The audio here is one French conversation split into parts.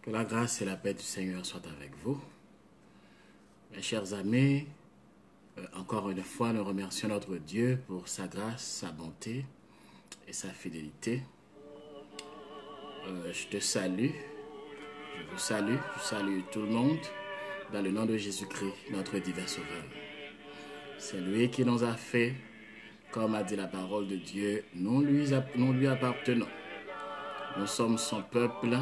Que la grâce et la paix du Seigneur soient avec vous. Mes chers amis, encore une fois, nous remercions notre Dieu pour sa grâce, sa bonté et sa fidélité. Je te salue, je vous salue, je salue tout le monde dans le nom de Jésus-Christ, notre divin Sauveur. C'est lui qui nous a fait, comme a dit la parole de Dieu, nous lui appartenons. Nous sommes son peuple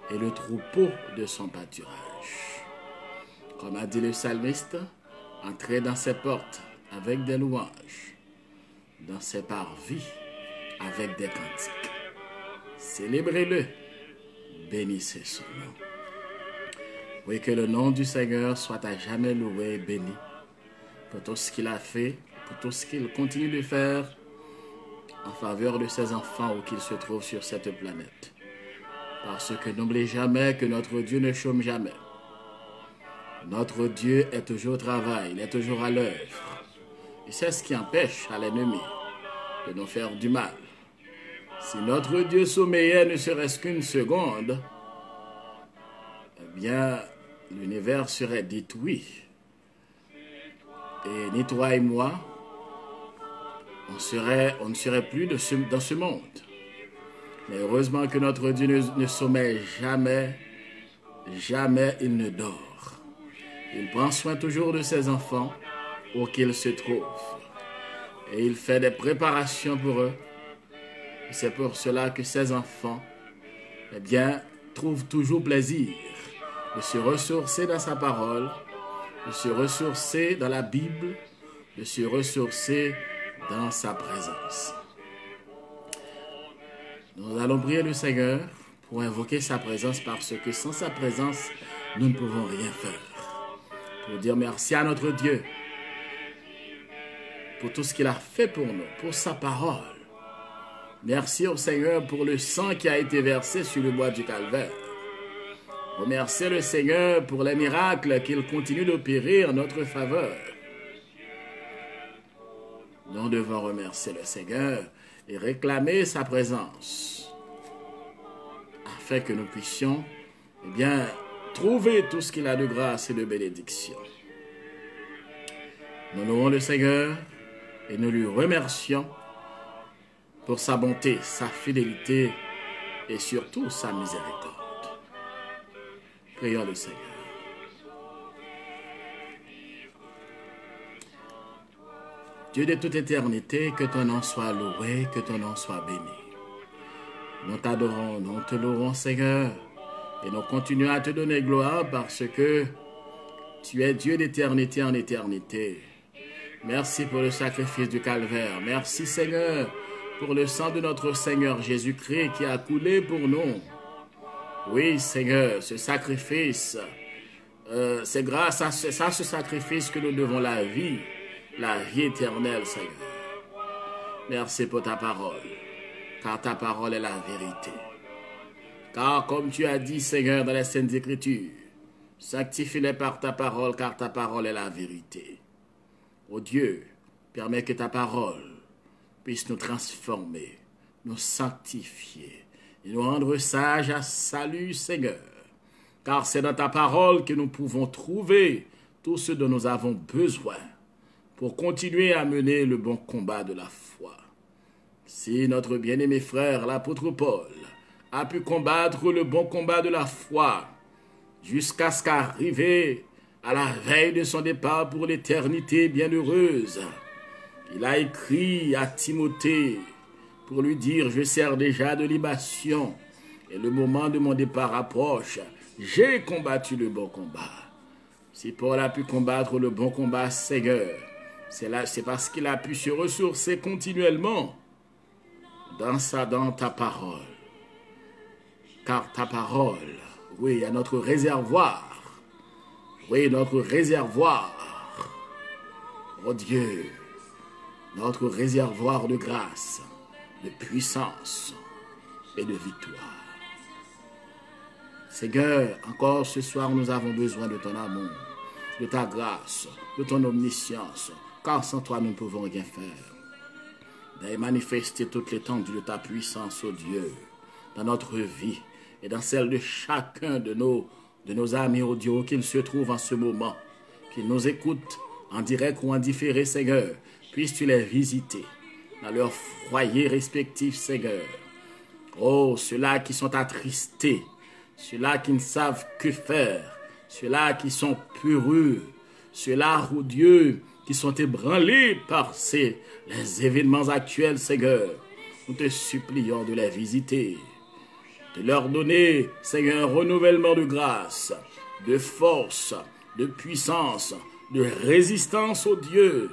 et le troupeau de son pâturage. Comme a dit le psalmiste, entrez dans ses portes avec des louanges, dans ses parvis avec des cantiques. Célébrez-le, bénissez son nom. Oui, que le nom du Seigneur soit à jamais loué et béni pour tout ce qu'il a fait, pour tout ce qu'il continue de faire en faveur de ses enfants où qu'ils se trouvent sur cette planète. Parce que n'oubliez jamais que notre Dieu ne chôme jamais. Notre Dieu est toujours au travail, il est toujours à l'œuvre. Et c'est ce qui empêche à l'ennemi de nous faire du mal. Si notre Dieu sommeillait ne serait-ce qu'une seconde, eh bien, l'univers serait détruit. Et ni toi et moi, on ne serait plus dans ce monde. Mais heureusement que notre Dieu ne sommeille jamais, jamais il ne dort. Il prend soin toujours de ses enfants où qu'ils se trouvent. Et il fait des préparations pour eux. Et c'est pour cela que ses enfants, eh bien, trouvent toujours plaisir de se ressourcer dans sa parole, de se ressourcer dans la Bible, de se ressourcer dans sa présence. Nous allons prier le Seigneur pour invoquer sa présence parce que sans sa présence, nous ne pouvons rien faire. Pour dire merci à notre Dieu pour tout ce qu'il a fait pour nous, pour sa parole. Merci au Seigneur pour le sang qui a été versé sur le bois du Calvaire. Remerciez le Seigneur pour les miracles qu'il continue d'opérer en notre faveur. Nous devons remercier le Seigneur et réclamer sa présence afin que nous puissions, eh bien, trouver tout ce qu'il a de grâce et de bénédiction. Nous louons le Seigneur et nous lui remercions pour sa bonté, sa fidélité et surtout sa miséricorde. Prions le Seigneur. Dieu de toute éternité, que ton nom soit loué, que ton nom soit béni. Nous t'adorons, nous te louons, Seigneur, et nous continuons à te donner gloire parce que tu es Dieu d'éternité en éternité. Merci pour le sacrifice du Calvaire. Merci, Seigneur, pour le sang de notre Seigneur Jésus-Christ qui a coulé pour nous. Oui, Seigneur, ce sacrifice, c'est grâce à ce sacrifice que nous devons la vie éternelle, Seigneur. Merci pour ta parole, car ta parole est la vérité. Car comme tu as dit, Seigneur, dans les Saintes Écritures, sanctifie-les par ta parole, car ta parole est la vérité. Ô Dieu, permets que ta parole puisse nous transformer, nous sanctifier et nous rendre sages à salut, Seigneur. Car c'est dans ta parole que nous pouvons trouver tout ce dont nous avons besoin pour continuer à mener le bon combat de la foi. Si notre bien-aimé frère, l'apôtre Paul, a pu combattre le bon combat de la foi jusqu'à ce qu'arrivé à la veille de son départ pour l'éternité bienheureuse, il a écrit à Timothée pour lui dire « Je sers déjà de libation et le moment de mon départ approche. J'ai combattu le bon combat. » Si Paul a pu combattre le bon combat, Seigneur, c'est parce qu'il a pu se ressourcer continuellement dans ta parole. Car ta parole, oui, est notre réservoir. Oui, notre réservoir. Oh Dieu, notre réservoir de grâce, de puissance et de victoire. Seigneur, encore ce soir, nous avons besoin de ton amour, de ta grâce, de ton omniscience, car sans toi, nous ne pouvons rien faire. Veuille manifester toute l'étendue de ta puissance, ô Dieu, dans notre vie et dans celle de chacun de nos amis audio qu'ils se trouvent en ce moment, qu'ils nous écoutent en direct ou en différé, Seigneur. Puisses-tu les visiter dans leurs foyers respectifs, Seigneur. Oh, ceux-là qui sont attristés, ceux-là qui ne savent que faire, ceux-là qui sont peureux, ceux-là, oh Dieu, qui sont ébranlés par les événements actuels, Seigneur. Nous te supplions de les visiter, de leur donner, Seigneur, un renouvellement de grâce, de force, de puissance, de résistance au Dieu,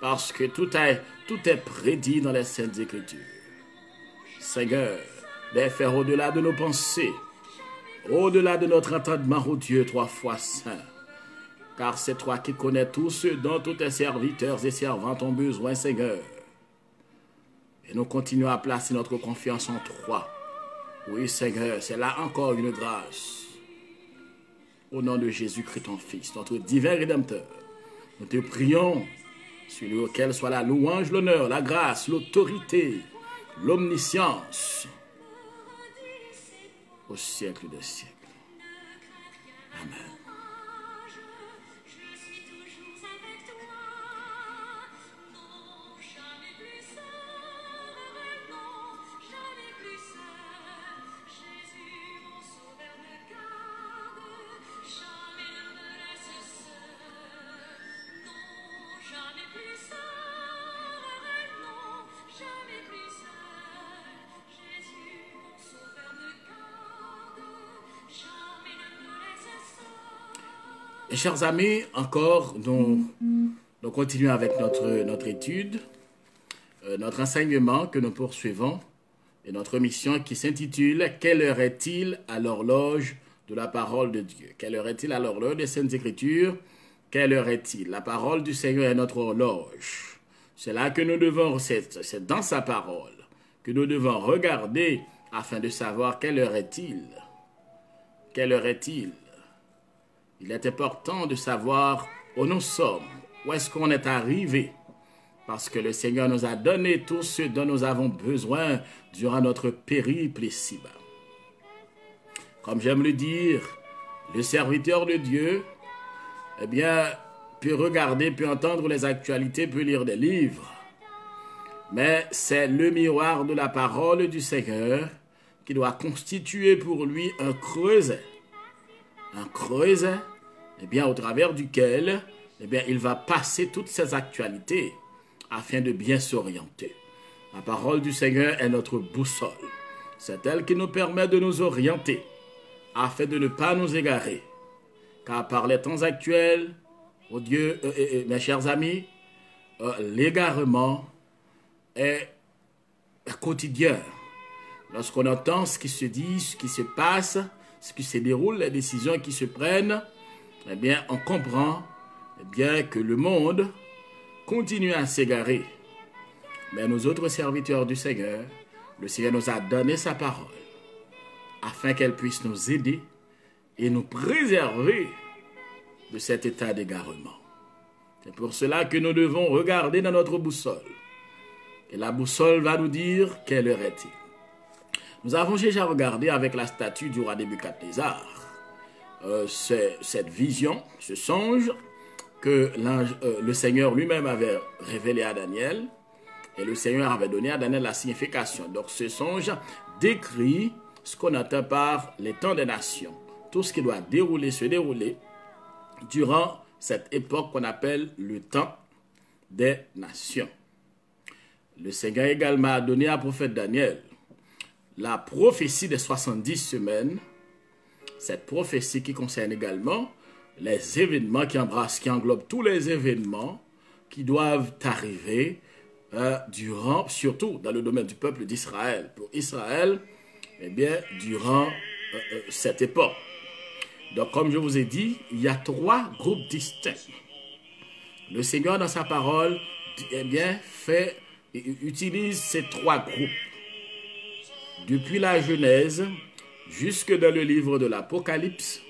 parce que tout est prédit dans les Saintes Écritures. Seigneur, les faire au-delà de nos pensées, au-delà de notre entendement, ô Dieu, trois fois saint. Car c'est toi qui connais tout ce dont tous tes serviteurs et servantes ont besoin, Seigneur. Et nous continuons à placer notre confiance en toi. Oui, Seigneur, c'est là encore une grâce. Au nom de Jésus-Christ, ton Fils, notre divin Rédempteur, nous te prions, celui auquel soit la louange, l'honneur, la grâce, l'autorité, l'omniscience, au siècle des siècles. Amen. Et chers amis, encore, nous continuons avec notre étude, notre enseignement que nous poursuivons et notre mission qui s'intitule « Quelle heure est-il à l'horloge de la parole de Dieu ?» Quelle heure est-il à l'horloge des Saintes Écritures? Quelle heure est-il? La parole du Seigneur est notre horloge. C'est là que nous devons, c'est dans sa parole que nous devons regarder afin de savoir quelle heure est-il. Quelle heure est-il? Il est important de savoir où nous sommes, où est-ce qu'on est arrivé, parce que le Seigneur nous a donné tout ce dont nous avons besoin durant notre périple ici-bas. Comme j'aime le dire, le serviteur de Dieu, eh bien, peut regarder, peut entendre les actualités, peut lire des livres, mais c'est le miroir de la parole du Seigneur qui doit constituer pour lui un creuset, eh bien, au travers duquel eh bien, il va passer toutes ces actualités afin de bien s'orienter. La parole du Seigneur est notre boussole. C'est elle qui nous permet de nous orienter afin de ne pas nous égarer. Car par les temps actuels, oh Dieu, mes chers amis, l'égarement est quotidien. Lorsqu'on entend ce qui se dit, ce qui se passe, ce qui se déroule, les décisions qui se prennent, eh bien, on comprend eh bien, que le monde continue à s'égarer. Mais nous autres serviteurs du Seigneur, le Seigneur nous a donné sa parole afin qu'elle puisse nous aider et nous préserver de cet état d'égarement. C'est pour cela que nous devons regarder dans notre boussole. Et la boussole va nous dire quelle heure est-il. Nous avons déjà regardé avec la statue du roi Nebuchadnezzar cette vision, ce songe que le Seigneur lui-même avait révélé à Daniel, et le Seigneur avait donné à Daniel la signification. Donc ce songe décrit ce qu'on entend par les temps des nations, tout ce qui doit se dérouler durant cette époque qu'on appelle le temps des nations. Le Seigneur également a donné à prophète Daniel la prophétie des 70 semaines, cette prophétie qui concerne également les événements qui englobent tous les événements qui doivent arriver surtout dans le domaine du peuple d'Israël. Pour Israël, eh bien, durant cette époque. Donc, comme je vous ai dit, il y a 3 groupes distincts. Le Seigneur, dans sa parole, eh bien, utilise ces 3 groupes. Depuis la Genèse jusque dans le livre de l'Apocalypse,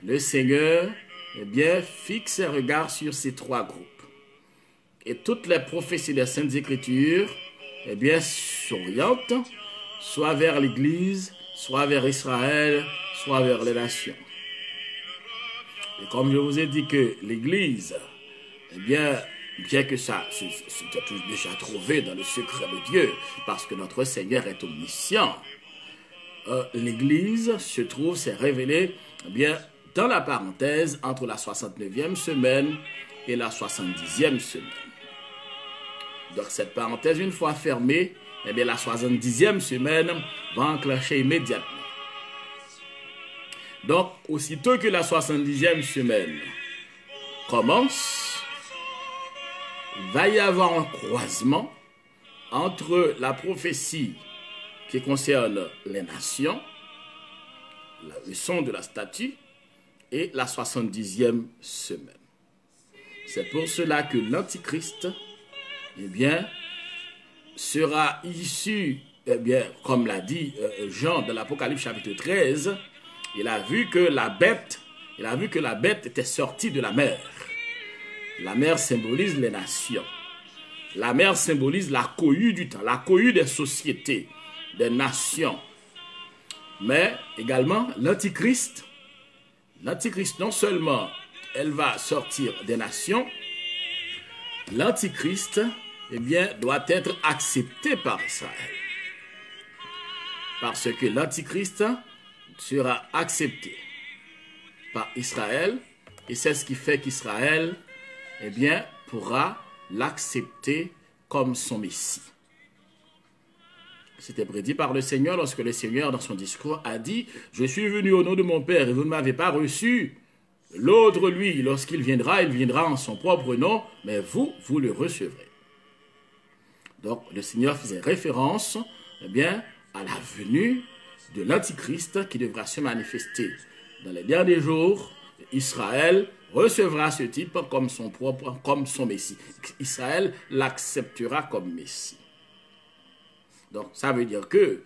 le Seigneur eh bien, fixe ses regards sur ces 3 groupes. Et toutes les prophéties des Saintes Écritures eh bien, s'orientent soit vers l'Église, soit vers Israël, soit vers les nations. Et comme je vous ai dit que l'Église, eh bien que ça, c'est déjà trouvé dans le secret de Dieu, parce que notre Seigneur est omniscient, l'Église se trouve, s'est révélée, eh bien, dans la parenthèse entre la 69e semaine et la 70e semaine. Donc cette parenthèse, une fois fermée, eh bien, la 70e semaine va enclencher immédiatement. Donc, aussitôt que la 70e semaine commence, il va y avoir un croisement entre la prophétie qui concerne les nations, le son de la statue, et la 70e semaine. C'est pour cela que l'Antichrist, eh bien, sera issu, eh bien, comme l'a dit Jean dans l'Apocalypse chapitre 13, il a vu que la bête était sortie de la mer. La mer symbolise les nations. La mer symbolise la cohue du temps, la cohue des sociétés, des nations. Mais également l'Antichrist, non seulement elle va sortir des nations, l'Antichrist, eh bien, doit être accepté par Israël. Parce que l'Antichrist sera accepté par Israël, et c'est ce qui fait qu'Israël, eh bien, pourra l'accepter comme son Messie. C'était prédit par le Seigneur lorsque le Seigneur, dans son discours, a dit « Je suis venu au nom de mon Père et vous ne m'avez pas reçu. L'autre, lui, lorsqu'il viendra, il viendra en son propre nom, mais vous, vous le recevrez. » Donc, le Seigneur faisait référence, eh bien, à la venue de l'Antichrist qui devra se manifester dans les derniers jours. Israël recevra ce type comme son Messie. Israël l'acceptera comme Messie. Donc, ça veut dire que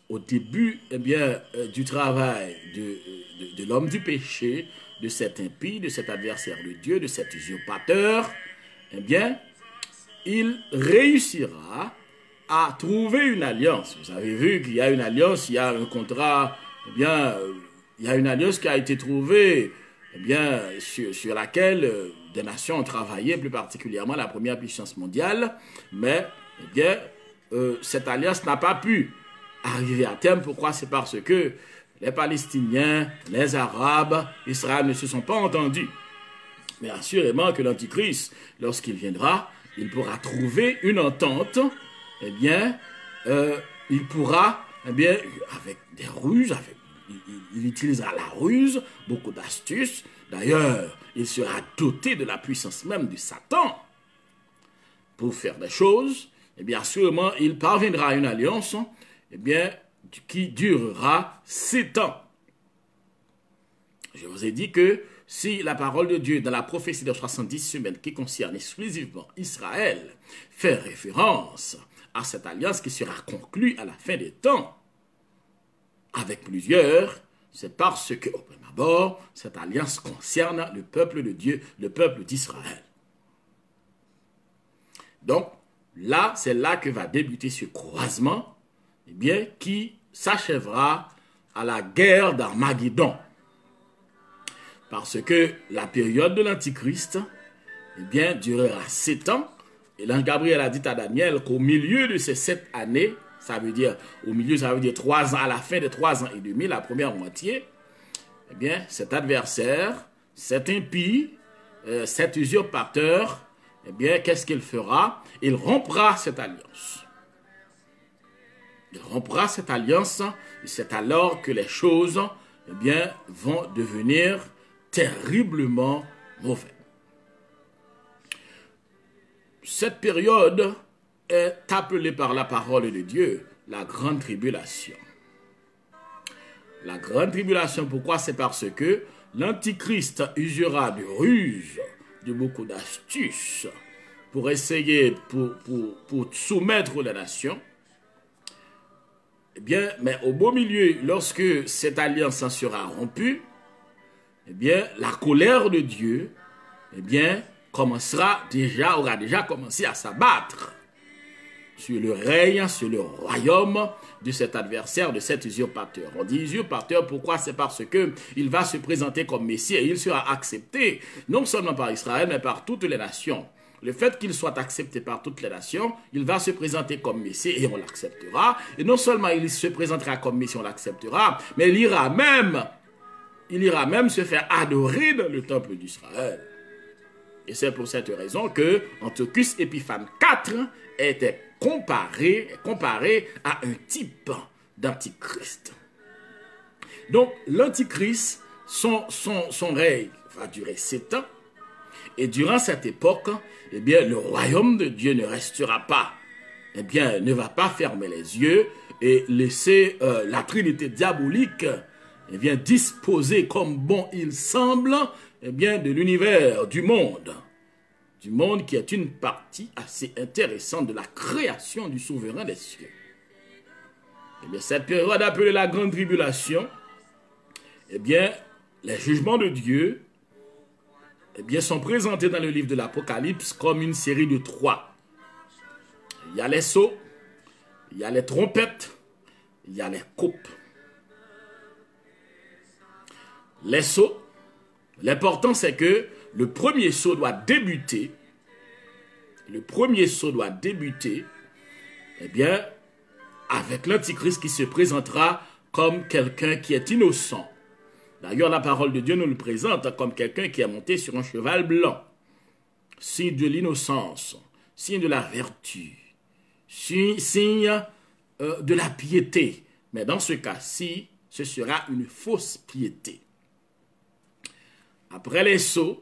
au début, eh bien, du travail de l'homme du péché, de cet impie, de cet adversaire de Dieu, de cet usurpateur, eh bien, il réussira à trouver une alliance. Vous avez vu qu'il y a une alliance, il y a un contrat, eh bien, il y a une alliance qui a été trouvée, eh bien, sur laquelle des nations ont travaillé, plus particulièrement la première puissance mondiale, mais, eh bien, cette alliance n'a pas pu arriver à terme. Pourquoi? C'est parce que les Palestiniens, les Arabes, Israël ne se sont pas entendus. Mais assurément que l'Antichrist, lorsqu'il viendra, il pourra trouver une entente, eh bien, il pourra, eh bien, avec des ruses, il utilisera la ruse, beaucoup d'astuces. D'ailleurs, il sera doté de la puissance même de Satan pour faire des choses. Eh bien, sûrement, il parviendra à une alliance, eh bien, qui durera 7 ans. Je vous ai dit que si la parole de Dieu dans la prophétie des 70 semaines qui concerne exclusivement Israël fait référence à cette alliance qui sera conclue à la fin des temps avec plusieurs, c'est parce que, au premier abord, cette alliance concerne le peuple de Dieu, le peuple d'Israël. Donc, là, c'est là que va débuter ce croisement, eh bien, qui s'achèvera à la guerre d'Armageddon. Parce que la période de l'Antichrist, eh bien, durera 7 ans. Et l'ange Gabriel a dit à Daniel qu'au milieu de ces 7 années, ça veut dire, au milieu, ça veut dire 3 ans, à la fin de 3 ans et demi, la première moitié, eh bien, cet adversaire, cet impie, cet usurpateur, eh bien, qu'est-ce qu'il fera? Il rompra cette alliance. Il rompra cette alliance, et c'est alors que les choses, eh bien, vont devenir terriblement mauvaises. Cette période est appelée par la parole de Dieu la grande tribulation. La grande tribulation, pourquoi? C'est parce que l'Antichrist usera de ruses, de beaucoup d'astuces pour essayer, pour soumettre les nations. Eh bien, mais au beau milieu, lorsque cette alliance sera rompue, eh bien, la colère de Dieu, eh bien, aura déjà commencé à s'abattre. sur le règne, sur le royaume de cet adversaire, de cet usurpateur. On dit usurpateur, pourquoi? C'est parce que il va se présenter comme Messie et il sera accepté, non seulement par Israël, mais par toutes les nations. Le fait qu'il soit accepté par toutes les nations, il va se présenter comme Messie et on l'acceptera. Et non seulement il se présentera comme Messie, on l'acceptera, mais il ira même se faire adorer dans le temple d'Israël. Et c'est pour cette raison que Antiochus Épiphane IV était comparé à un type d'antichrist. Donc l'antichrist, son règne va durer 7 ans. Et durant cette époque, eh bien, le royaume de Dieu ne restera pas, eh bien, ne va pas fermer les yeux et laisser la trinité diabolique, eh bien, disposer comme bon il semble, eh bien, de l'univers, du monde qui est une partie assez intéressante de la création du souverain des cieux. Eh bien, cette période appelée la grande tribulation, eh bien, les jugements de Dieu, eh bien, sont présentés dans le livre de l'Apocalypse comme une série de 3. Il y a les sceaux, il y a les trompettes, il y a les coupes. Les sceaux, l'important c'est que le premier sceau doit débuter. Le premier sceau doit débuter, eh bien, avec l'Antichrist qui se présentera comme quelqu'un qui est innocent. D'ailleurs, la parole de Dieu nous le présente comme quelqu'un qui est monté sur un cheval blanc. Signe de l'innocence, signe de la vertu, signe de la piété. Mais dans ce cas-ci, ce sera une fausse piété. Après les sceaux,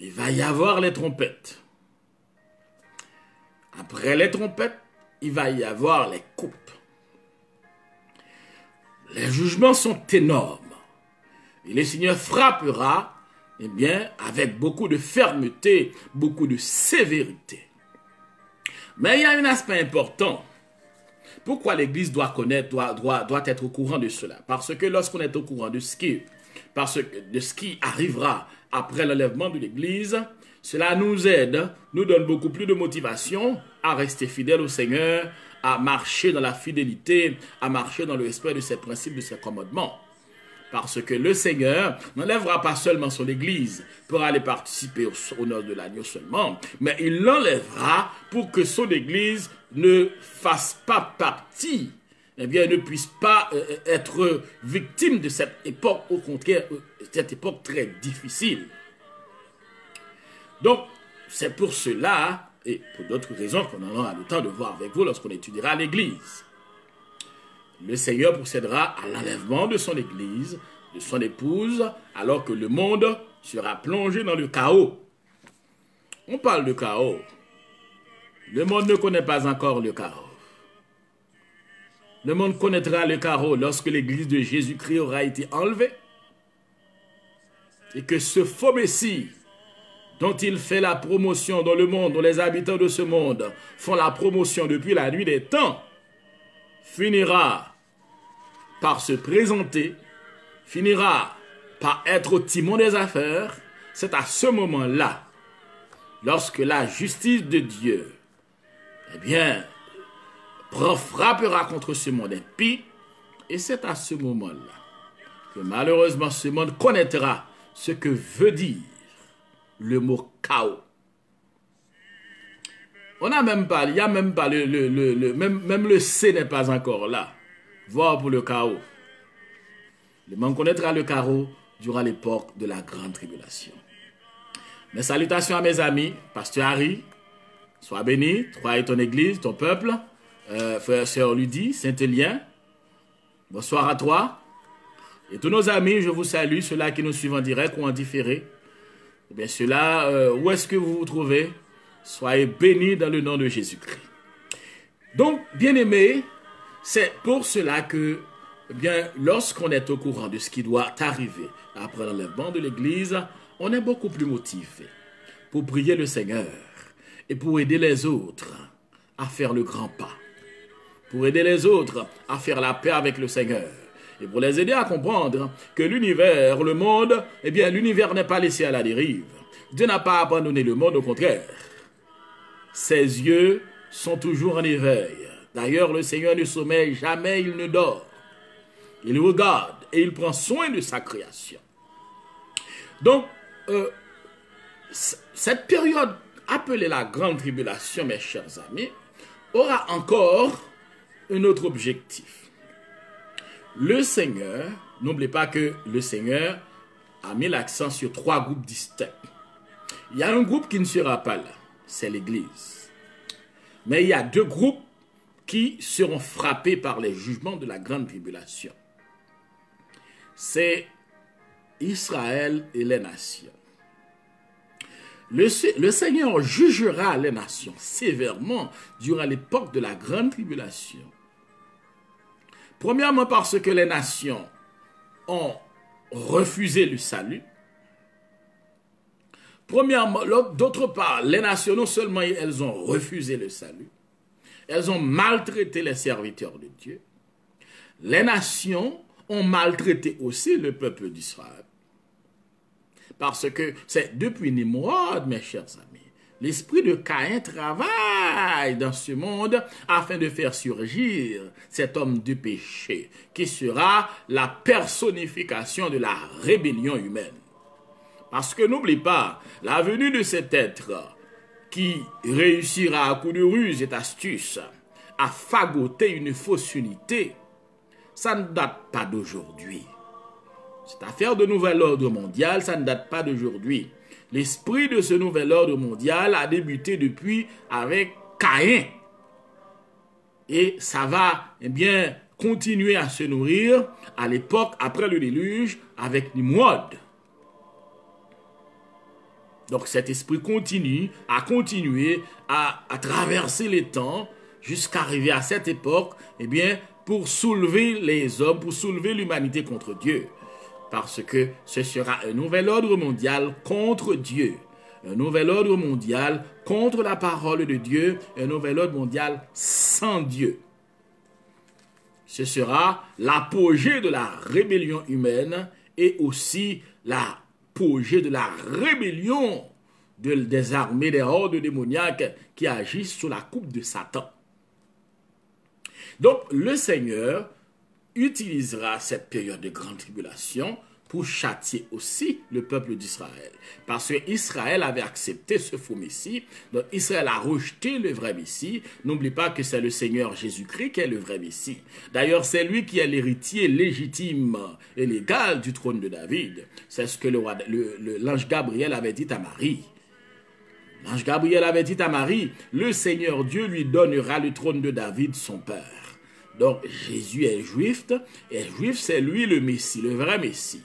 il va y avoir les trompettes. Après les trompettes, il va y avoir les coupes. Les jugements sont énormes. Et le Seigneur frappera, eh bien, avec beaucoup de fermeté, beaucoup de sévérité. Mais il y a un aspect important. Pourquoi l'Église doit connaître, doit être au courant de cela? Parce que lorsqu'on est au courant de ce qui arrivera après l'enlèvement de l'Église, cela nous aide, nous donne beaucoup plus de motivation à rester fidèles au Seigneur, à marcher dans la fidélité, à marcher dans le respect de ses principes, de ses commandements. Parce que le Seigneur n'enlèvera pas seulement son Église pour aller participer au nom de l'agneau seulement, mais il l'enlèvera pour que son Église ne fasse pas partie, eh bien, ne puisse pas être victime de cette époque, au contraire, cette époque très difficile. Donc, c'est pour cela, et pour d'autres raisons qu'on aura le temps de voir avec vous lorsqu'on étudiera l'Église. Le Seigneur procédera à l'enlèvement de son Église, de son épouse, alors que le monde sera plongé dans le chaos. On parle de chaos. Le monde ne connaît pas encore le chaos. Le monde connaîtra le chaos lorsque l'Église de Jésus-Christ aura été enlevée et que ce faux Messie dont il fait la promotion dans le monde, dont les habitants de ce monde font la promotion depuis la nuit des temps, finira par se présenter, finira par être au timon des affaires. C'est à ce moment-là, lorsque la justice de Dieu, eh bien, frappera contre ce monde impie, et c'est à ce moment-là que malheureusement ce monde connaîtra ce que veut dire le mot chaos. On n'a même pas, il n'y a même pas même le C n'est pas encore là. Voir pour le chaos. Le monde connaîtra le chaos durant l'époque de la grande tribulation. Mes salutations à mes amis, Pasteur Harry, sois béni, toi et ton église, ton peuple, frère et sœur Ludie, Saint-Élien, bonsoir à toi. Et tous nos amis, je vous salue, ceux-là qui nous suivent en direct ou en différé. Eh bien, ceux-là, où est-ce que vous vous trouvez? Soyez bénis dans le nom de Jésus-Christ. Donc, bien-aimés, c'est pour cela que, eh bien, lorsqu'on est au courant de ce qui doit arriver après l'enlèvement de l'Église, on est beaucoup plus motivé pour prier le Seigneur et pour aider les autres à faire le grand pas, pour aider les autres à faire la paix avec le Seigneur. Et pour les aider à comprendre que l'univers, le monde, eh bien, l'univers n'est pas laissé à la dérive. Dieu n'a pas abandonné le monde, au contraire. Ses yeux sont toujours en éveil. D'ailleurs, le Seigneur ne sommeille jamais, il ne dort. Il regarde et il prend soin de sa création. Donc, cette période appelée la grande tribulation, mes chers amis, aura encore un autre objectif. Le Seigneur, n'oubliez pas que le Seigneur a mis l'accent sur 3 groupes distincts. Il y a un groupe qui ne sera pas là, c'est l'Église. Mais il y a 2 groupes qui seront frappés par les jugements de la grande tribulation. C'est Israël et les nations. Le Seigneur jugera les nations sévèrement durant l'époque de la grande tribulation. Premièrement parce que les nations ont refusé le salut. Premièrement, d'autre part, les nations non seulement elles ont refusé le salut, elles ont maltraité les serviteurs de Dieu. Les nations ont maltraité aussi le peuple d'Israël. Parce que c'est depuis Nimrod, mes chers amis, l'esprit de Caïn travaille dans ce monde afin de faire surgir cet homme du péché qui sera la personnification de la rébellion humaine. Parce que n'oublie pas, la venue de cet être qui réussira à coup de ruse et d'astuce à fagoter une fausse unité, ça ne date pas d'aujourd'hui. Cette affaire de nouvel ordre mondial, ça ne date pas d'aujourd'hui. L'esprit de ce nouvel ordre mondial a débuté depuis avec Caïn. Et ça va, eh bien, continuer à se nourrir à l'époque après le déluge avec Nimrod. Donc cet esprit continue à continuer à traverser les temps jusqu'à arriver à cette époque, eh bien, pour soulever les hommes, pour soulever l'humanité contre Dieu. Parce que ce sera un nouvel ordre mondial contre Dieu. Un nouvel ordre mondial contre la parole de Dieu. Un nouvel ordre mondial sans Dieu. Ce sera l'apogée de la rébellion humaine et aussi l'apogée de la rébellion des armées, des hordes démoniaques qui agissent sous la coupe de Satan. Donc, le Seigneur utilisera cette période de grande tribulation pour châtier aussi le peuple d'Israël. Parce que Israël avait accepté ce faux Messie, donc Israël a rejeté le vrai Messie. N'oublie pas que c'est le Seigneur Jésus-Christ qui est le vrai Messie. D'ailleurs, c'est lui qui est l'héritier légitime et légal du trône de David. C'est ce que l'ange Gabriel avait dit à Marie. L'ange Gabriel avait dit à Marie, le Seigneur Dieu lui donnera le trône de David, son père. Donc, Jésus est juif, et juif, c'est lui le Messie, le vrai Messie.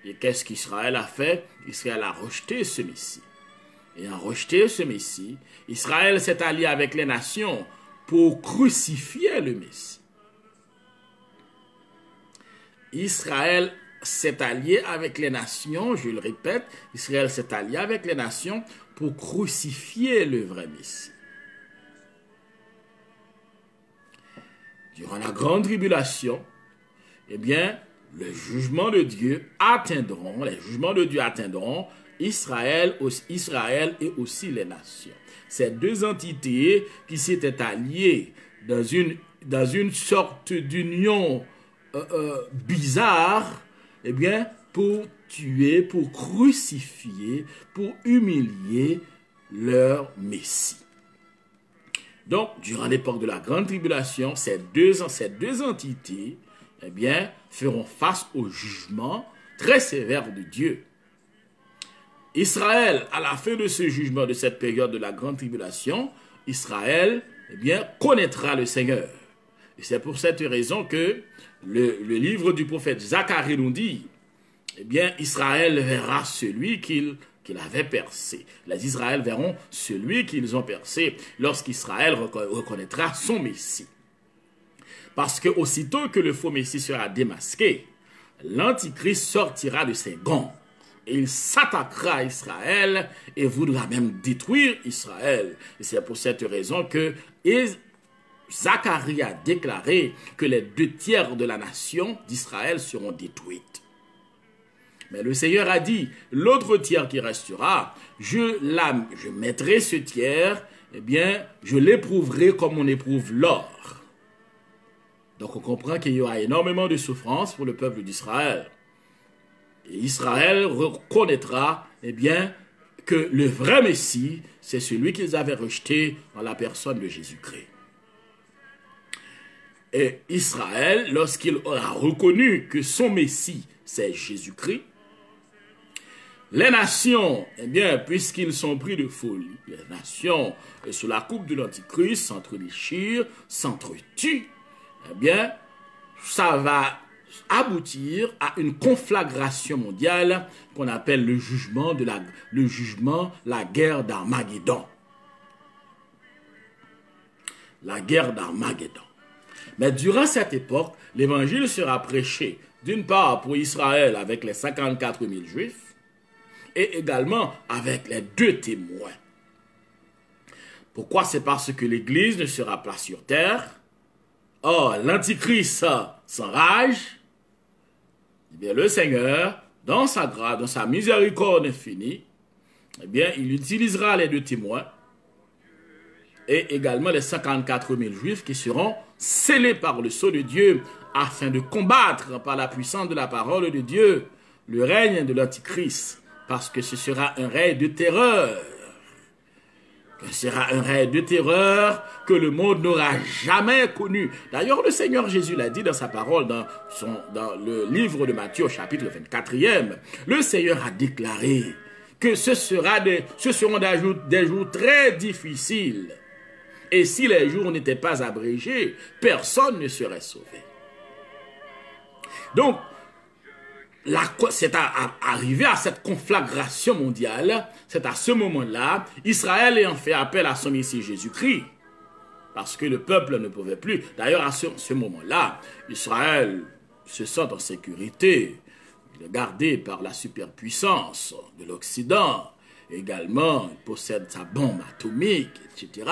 Et qu'est-ce qu'Israël a fait? Israël a rejeté ce Messie. Et en rejeté ce Messie, Israël s'est allié avec les nations pour crucifier le Messie. Israël s'est allié avec les nations, je le répète, Israël s'est allié avec les nations pour crucifier le vrai Messie. Durant la grande tribulation, eh bien, les jugements de Dieu atteindront Israël et aussi les nations. Ces 2 entités qui s'étaient alliées dans une sorte d'union bizarre, eh bien, pour tuer, pour crucifier, pour humilier leur Messie. Donc, durant l'époque de la grande tribulation, ces deux entités, eh bien, feront face au jugement très sévère de Dieu. Israël, à la fin de ce jugement, de cette période de la grande tribulation, Israël, eh bien, connaîtra le Seigneur. Et c'est pour cette raison que le livre du prophète Zacharie nous dit, eh bien, Israël verra celui qu'il avait percé. Les Israël verront celui qu'ils ont percé lorsqu'Israël reconnaîtra son Messie. Parce que aussitôt que le faux Messie sera démasqué, l'Antichrist sortira de ses gonds. Et il s'attaquera à Israël et voudra même détruire Israël. Et c'est pour cette raison que Zacharie a déclaré que les 2/3 de la nation d'Israël seront détruites. Mais le Seigneur a dit, l'autre tiers qui restera, je mettrai ce tiers, eh bien, je l'éprouverai comme on éprouve l'or. Donc on comprend qu'il y aura énormément de souffrances pour le peuple d'Israël. Et Israël reconnaîtra, eh bien, que le vrai Messie, c'est celui qu'ils avaient rejeté en la personne de Jésus-Christ. Et Israël, lorsqu'il aura reconnu que son Messie, c'est Jésus-Christ, les nations, eh bien, puisqu'ils sont pris de folie, les nations, sous la coupe de l'Antichrist, s'entre-déchirent, s'entretuent, eh bien, ça va aboutir à une conflagration mondiale qu'on appelle le jugement, la guerre d'Armageddon. La guerre d'Armageddon. Mais durant cette époque, l'évangile sera prêché d'une part pour Israël avec les 54 000 juifs et également avec les 2 témoins. Pourquoi? C'est parce que l'Église ne sera pas sur terre. Or, l'Antichrist s'enrage. Eh bien, le Seigneur, dans sa grâce, dans sa miséricorde infinie, eh bien, il utilisera les 2 témoins et également les 54 000 juifs qui seront scellés par le sceau de Dieu afin de combattre par la puissance de la parole de Dieu le règne de l'Antichrist, parce que ce sera un règne de terreur. Ce sera un règne de terreur que le monde n'aura jamais connu. D'ailleurs, le Seigneur Jésus l'a dit dans sa parole, dans le livre de Matthieu, chapitre 24e. Le Seigneur a déclaré que ce seront des jours très difficiles. Et si les jours n'étaient pas abrégés, personne ne serait sauvé. Donc, c'est arrivé à cette conflagration mondiale, c'est à ce moment-là, Israël ayant fait appel à son Messie Jésus-Christ, parce que le peuple ne pouvait plus. D'ailleurs, à ce moment-là, Israël se sent en sécurité, il est gardé par la superpuissance de l'Occident. Également, il possède sa bombe atomique, etc.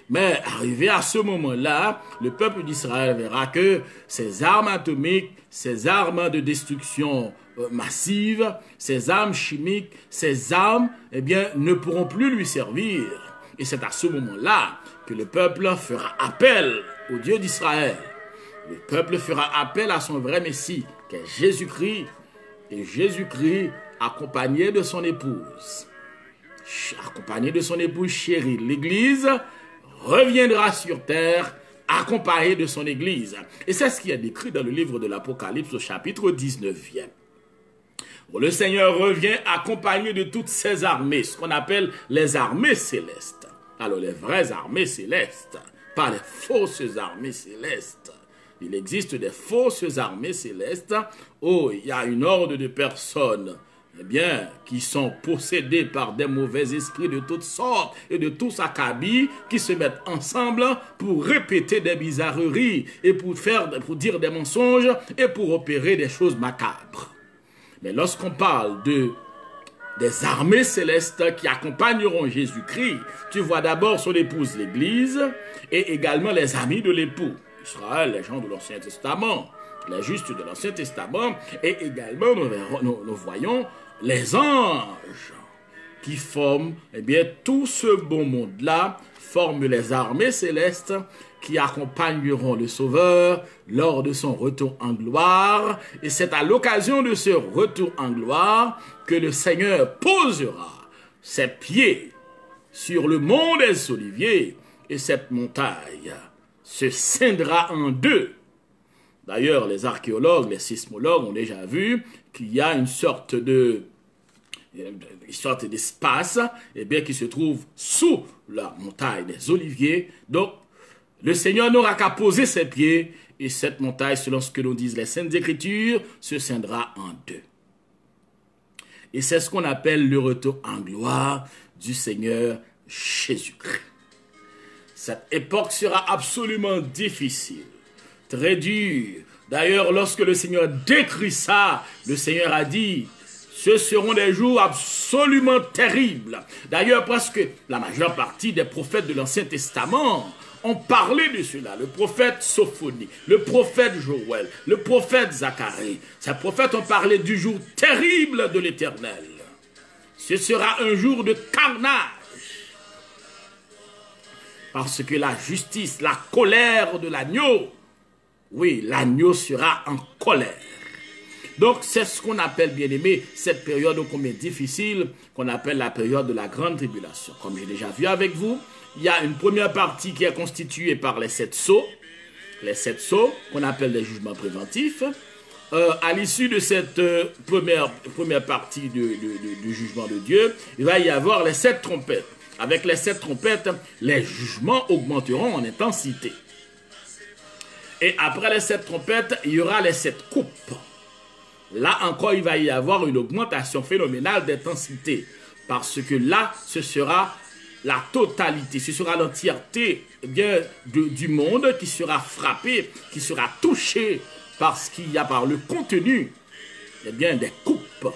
Mais arrivé à ce moment-là, le peuple d'Israël verra que ces armes atomiques, ces armes de destruction massive, ces armes chimiques, ces armes, eh bien, ne pourront plus lui servir. Et c'est à ce moment-là que le peuple fera appel au Dieu d'Israël. Le peuple fera appel à son vrai Messie, qui est Jésus-Christ, et Jésus-Christ accompagné de son épouse. Accompagné de son épouse chérie, l'Église reviendra sur terre accompagné de son Église. Et c'est ce qui est décrit dans le livre de l'Apocalypse au chapitre 19e. Le Seigneur revient accompagné de toutes ses armées, ce qu'on appelle les armées célestes. Alors les vraies armées célestes, pas les fausses armées célestes. Il existe des fausses armées célestes où il y a une horde de personnes, eh bien, qui sont possédés par des mauvais esprits de toutes sortes et de tous acabits, qui se mettent ensemble pour répéter des bizarreries et pour dire des mensonges et pour opérer des choses macabres. Mais lorsqu'on parle des armées célestes qui accompagneront Jésus-Christ, tu vois d'abord son épouse l'Église et également les amis de l'époux, Israël, les gens de l'Ancien Testament, les justes de l'Ancien Testament, et également nous voyons les anges qui forment, eh bien, tout ce beau monde-là, forment les armées célestes qui accompagneront le Sauveur lors de son retour en gloire. Et c'est à l'occasion de ce retour en gloire que le Seigneur posera ses pieds sur le mont des Oliviers et cette montagne se scindra en 2. D'ailleurs, les archéologues, les sismologues ont déjà vu qu'il y a une sorte d'espace, eh bien, qui se trouve sous la montagne des Oliviers. Donc, le Seigneur n'aura qu'à poser ses pieds et cette montagne, selon ce que nous disent les Saintes Écritures, se scindra en 2. Et c'est ce qu'on appelle le retour en gloire du Seigneur Jésus-Christ. Cette époque sera absolument difficile, très dure. D'ailleurs, lorsque le Seigneur décrit ça, le Seigneur a dit, ce seront des jours absolument terribles. D'ailleurs, presque la majeure partie des prophètes de l'Ancien Testament ont parlé de cela. Le prophète Sophonie, le prophète Joël, le prophète Zacharie. Ces prophètes ont parlé du jour terrible de l'Éternel. Ce sera un jour de carnage. Parce que la justice, la colère de l'agneau, oui, l'agneau sera en colère. Donc, c'est ce qu'on appelle, bien aimé, cette période ô combien difficile, qu'on appelle la période de la grande tribulation. Comme j'ai déjà vu avec vous, il y a une première partie qui est constituée par les 7 sceaux, qu'on appelle les jugements préventifs. À l'issue de cette première partie du jugement de Dieu, il va y avoir les 7 trompettes. Avec les 7 trompettes, les jugements augmenteront en intensité. Et après les 7 trompettes, il y aura les 7 coupes. Là encore, il va y avoir une augmentation phénoménale d'intensité. Parce que là, ce sera la totalité, ce sera l'entièreté du monde qui sera frappé, qui sera touché par ce qu'il y a par le contenu des coupes,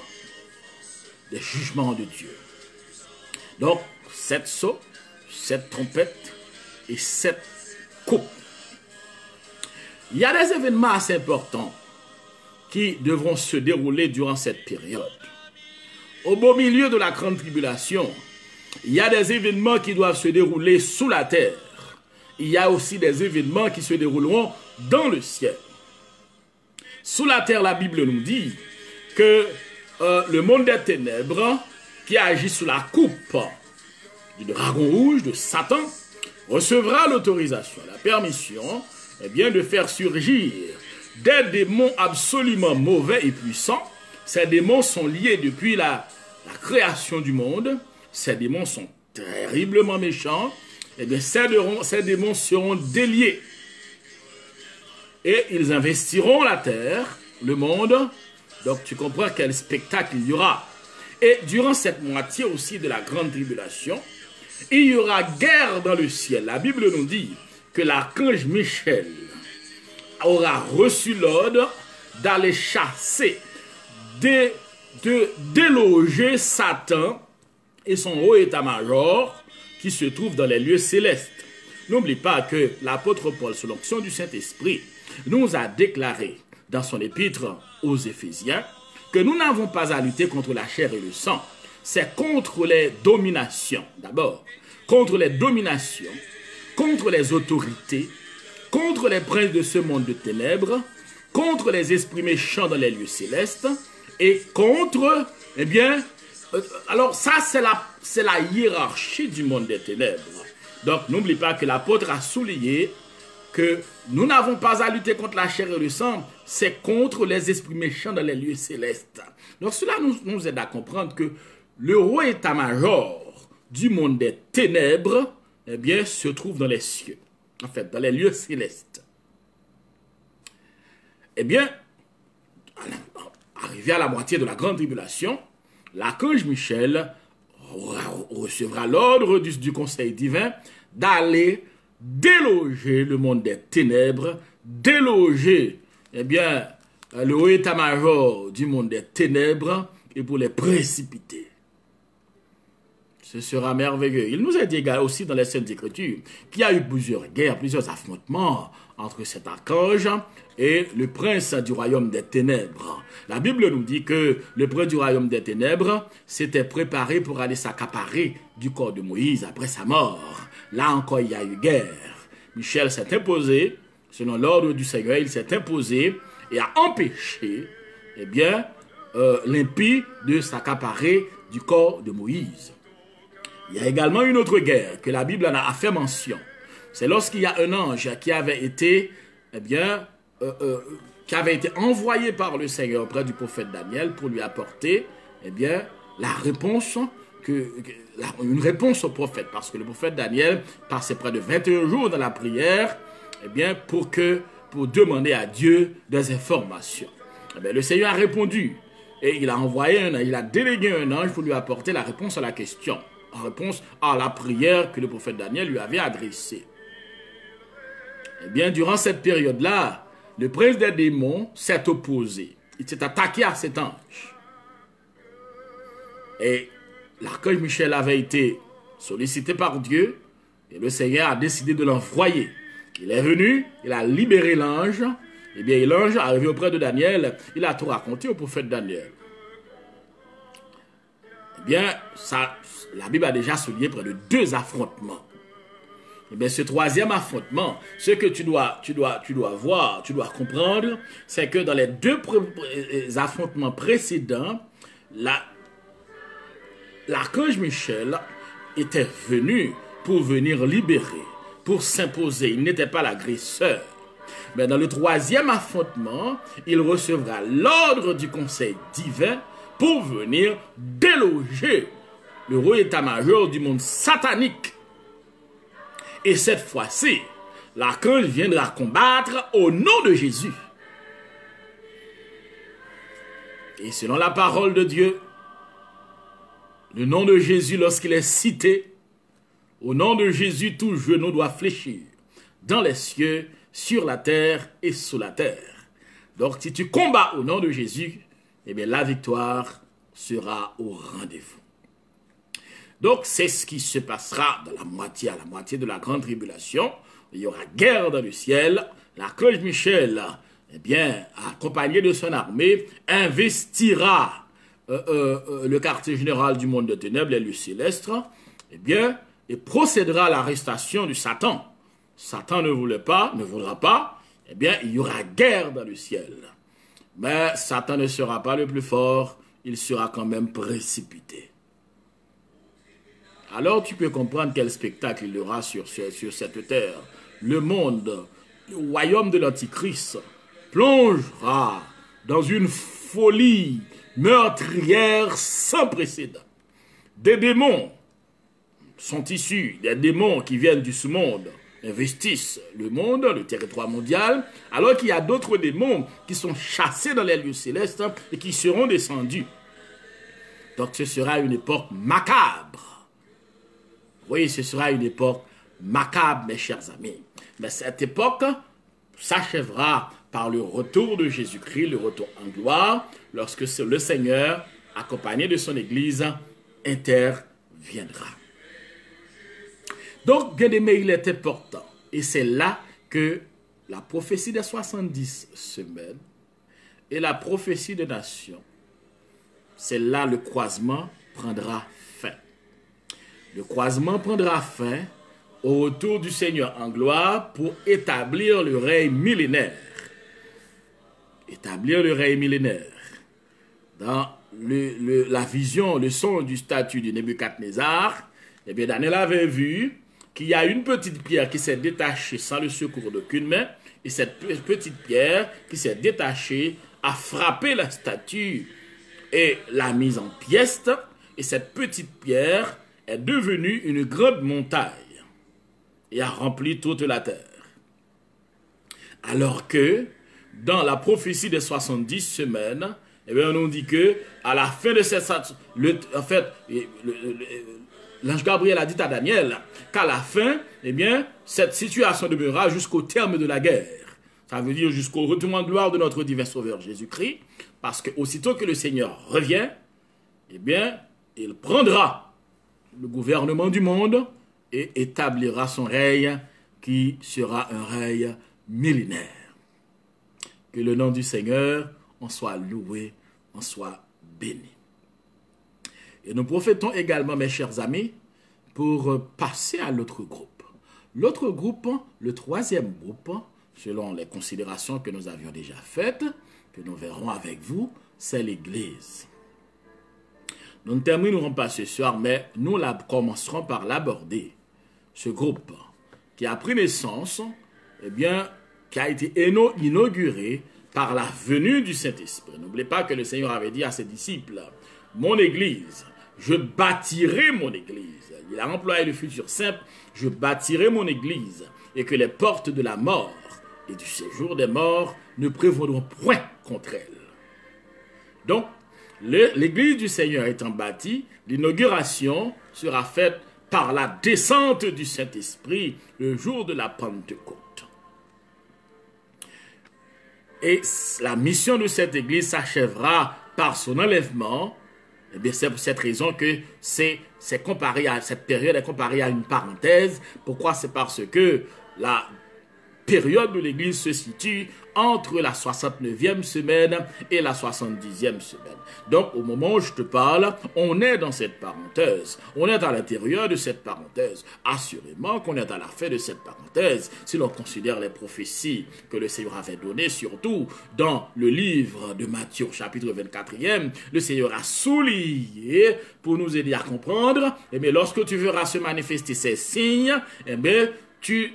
des jugements de Dieu. Donc, 7 sceaux, 7 trompettes et 7 coupes. Il y a des événements assez importants qui devront se dérouler durant cette période. Au beau milieu de la grande tribulation, il y a des événements qui doivent se dérouler sous la terre. Il y a aussi des événements qui se dérouleront dans le ciel. Sous la terre, la Bible nous dit que le monde des ténèbres, qui agit sous la coupe du dragon rouge, de Satan, recevra l'autorisation, la permission, de faire surgir des démons absolument mauvais et puissants. Ces démons sont liés depuis la création du monde. Ces démons sont terriblement méchants. Ces démons seront déliés. Et ils investiront la terre, le monde. Donc tu comprends quel spectacle il y aura. Et durant cette moitié aussi de la grande tribulation, il y aura guerre dans le ciel. La Bible nous dit que l'archange Michel aura reçu l'ordre d'aller chasser, de déloger Satan et son haut état-major qui se trouve dans les lieux célestes. N'oublie pas que l'apôtre Paul, sous l'onction du Saint-Esprit, nous a déclaré dans son épître aux Éphésiens que nous n'avons pas à lutter contre la chair et le sang. C'est contre les dominations, d'abord, contre les dominations, contre les autorités, contre les princes de ce monde de ténèbres, contre les esprits méchants dans les lieux célestes, et contre, alors ça c'est la hiérarchie du monde des ténèbres. Donc n'oublie pas que l'apôtre a souligné que nous n'avons pas à lutter contre la chair et le sang, c'est contre les esprits méchants dans les lieux célestes. Donc cela nous aide à comprendre que le haut état-major du monde des ténèbres, se trouve dans les cieux, en fait, dans les lieux célestes. Arrivé à la moitié de la grande tribulation, l'archange Michel recevra l'ordre du conseil divin d'aller déloger le monde des ténèbres, déloger le haut état-major du monde des ténèbres et pour les précipiter. Ce sera merveilleux. Il nous a dit aussi dans les Saintes Écritures qu'il y a eu plusieurs guerres, plusieurs affrontements entre cet archange et le prince du royaume des ténèbres. La Bible nous dit que le prince du royaume des ténèbres s'était préparé pour aller s'accaparer du corps de Moïse après sa mort. Là encore, il y a eu guerre. Michel s'est imposé, selon l'ordre du Seigneur, il s'est imposé et a empêché l'impie de s'accaparer du corps de Moïse. Il y a également une autre guerre que la Bible en a fait mention. C'est lorsqu'il y a un ange qui avait été, envoyé par le Seigneur auprès du prophète Daniel pour lui apporter, la réponse, une réponse au prophète. Parce que le prophète Daniel passait près de 21 jours dans la prière, pour demander à Dieu des informations. Le Seigneur a répondu et il a délégué un ange pour lui apporter la réponse à la question. En réponse à la prière que le prophète Daniel lui avait adressée. Durant cette période-là, le prince des démons s'est opposé. Il s'est attaqué à cet ange. Et l'archange Michel avait été sollicité par Dieu et le Seigneur a décidé de l'envoyer. Il est venu, il a libéré l'ange. L'ange arrivé auprès de Daniel, il a tout raconté au prophète Daniel. La Bible a déjà souligné près de 2 affrontements. Eh bien, ce troisième affrontement, ce que tu dois voir, tu dois comprendre, c'est que dans les deux affrontements précédents, l'archange Michel était venu pour venir libérer, pour s'imposer. Il n'était pas l'agresseur. Mais dans le troisième affrontement, il recevra l'ordre du conseil divin pour venir déloger le roi état-major du monde satanique. Et cette fois-ci, l'archange viendra combattre au nom de Jésus. Et selon la parole de Dieu, le nom de Jésus, lorsqu'il est cité, au nom de Jésus, tout genou doit fléchir dans les cieux, sur la terre et sous la terre. Donc, si tu combats au nom de Jésus, eh bien, la victoire sera au rendez-vous. Donc, c'est ce qui se passera à la moitié de la grande tribulation. Il y aura guerre dans le ciel. L'archange Michel, eh bien, accompagné de son armée, investira le quartier général du monde de ténèbres, les lieux célestes, eh bien, et procédera à l'arrestation du Satan. Satan ne voudra pas, eh bien, il y aura guerre dans le ciel. Mais Satan ne sera pas le plus fort, il sera quand même précipité. Alors tu peux comprendre quel spectacle il y aura sur cette terre. Le monde, le royaume de l'Antichrist, plongera dans une folie meurtrière sans précédent. Des démons sont issus, des démons qui viennent du sous-monde, investissent le monde, le territoire mondial, alors qu'il y a d'autres démons qui sont chassés dans les lieux célestes et qui seront descendus. Donc ce sera une époque macabre. Oui, ce sera une époque macabre, mes chers amis. Mais cette époque s'achèvera par le retour de Jésus-Christ, le retour en gloire, lorsque le Seigneur, accompagné de son Église, interviendra. Donc, bien aimé, il est important. Et c'est là que la prophétie des 70 semaines et la prophétie des nations, c'est là le croisement prendra fin. Le croisement prendra fin au retour du Seigneur en gloire pour établir le règne millénaire. Établir le règne millénaire. Dans la vision, le son du statut de Nebuchadnezzar, eh bien, Daniel avait vu qu'il y a une petite pierre qui s'est détachée sans le secours d'aucune main, et cette petite pierre qui s'est détachée a frappé la statue et l'a mise en pièces, et cette petite pierre est devenue une grande montagne et a rempli toute la terre. Alors que, dans la prophétie des 70 semaines, eh bien, on nous dit que à la fin de cette... l'ange Gabriel a dit à Daniel qu'à la fin, eh bien, cette situation demeurera jusqu'au terme de la guerre. Ça veut dire jusqu'au retour en gloire de notre divin Sauveur Jésus-Christ, parce que aussitôt que le Seigneur revient, eh bien, il prendra le gouvernement du monde et établira son règne qui sera un règne millénaire. Que le nom du Seigneur en soit loué, en soit béni. Et nous profitons également, mes chers amis, pour passer à l'autre groupe. L'autre groupe, le troisième groupe, selon les considérations que nous avions déjà faites, que nous verrons avec vous, c'est l'Église. Nous ne terminerons pas ce soir, mais nous commencerons par l'aborder. Ce groupe qui a pris naissance, eh bien, qui a été inauguré par la venue du Saint-Esprit. N'oubliez pas que le Seigneur avait dit à ses disciples, « Mon Église, je bâtirai mon Église. » Il a employé le futur simple, « Je bâtirai mon Église, et que les portes de la mort et du séjour des morts ne prévaudront point contre elle. » Donc, l'Église du Seigneur étant bâtie, l'inauguration sera faite par la descente du Saint-Esprit le jour de la Pentecôte. Et la mission de cette Église s'achèvera par son enlèvement. Eh bien, c'est pour cette raison que c'est comparé à cette période est comparée à une parenthèse. Pourquoi? C'est parce que période de l'Église se situe entre la 69e semaine et la 70e semaine. Donc, au moment où je te parle, on est dans cette parenthèse. On est à l'intérieur de cette parenthèse. Assurément qu'on est à la fin de cette parenthèse, si l'on considère les prophéties que le Seigneur avait données, surtout dans le livre de Matthieu, chapitre 24e, le Seigneur a souligné pour nous aider à comprendre, eh bien, lorsque tu verras se manifester ces signes, eh bien, tu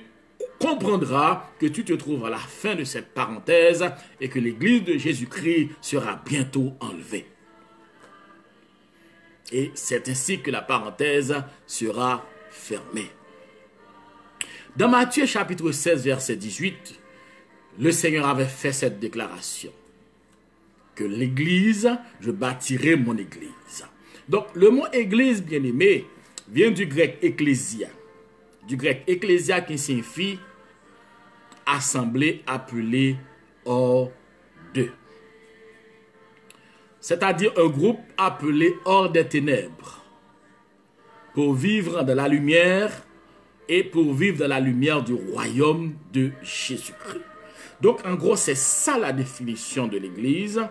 comprendras que tu te trouves à la fin de cette parenthèse et que l'Église de Jésus-Christ sera bientôt enlevée. Et c'est ainsi que la parenthèse sera fermée. Dans Matthieu chapitre 16, verset 18, le Seigneur avait fait cette déclaration. Que l'Église, je bâtirai mon Église. Donc le mot Église, bien-aimé, vient du grec ecclésia. Du grec ecclésia qui signifie assemblée, appelée hors d'eux. C'est-à-dire un groupe appelé hors des ténèbres pour vivre dans la lumière et pour vivre dans la lumière du royaume de Jésus-Christ. Donc en gros, c'est ça la définition de l'Église,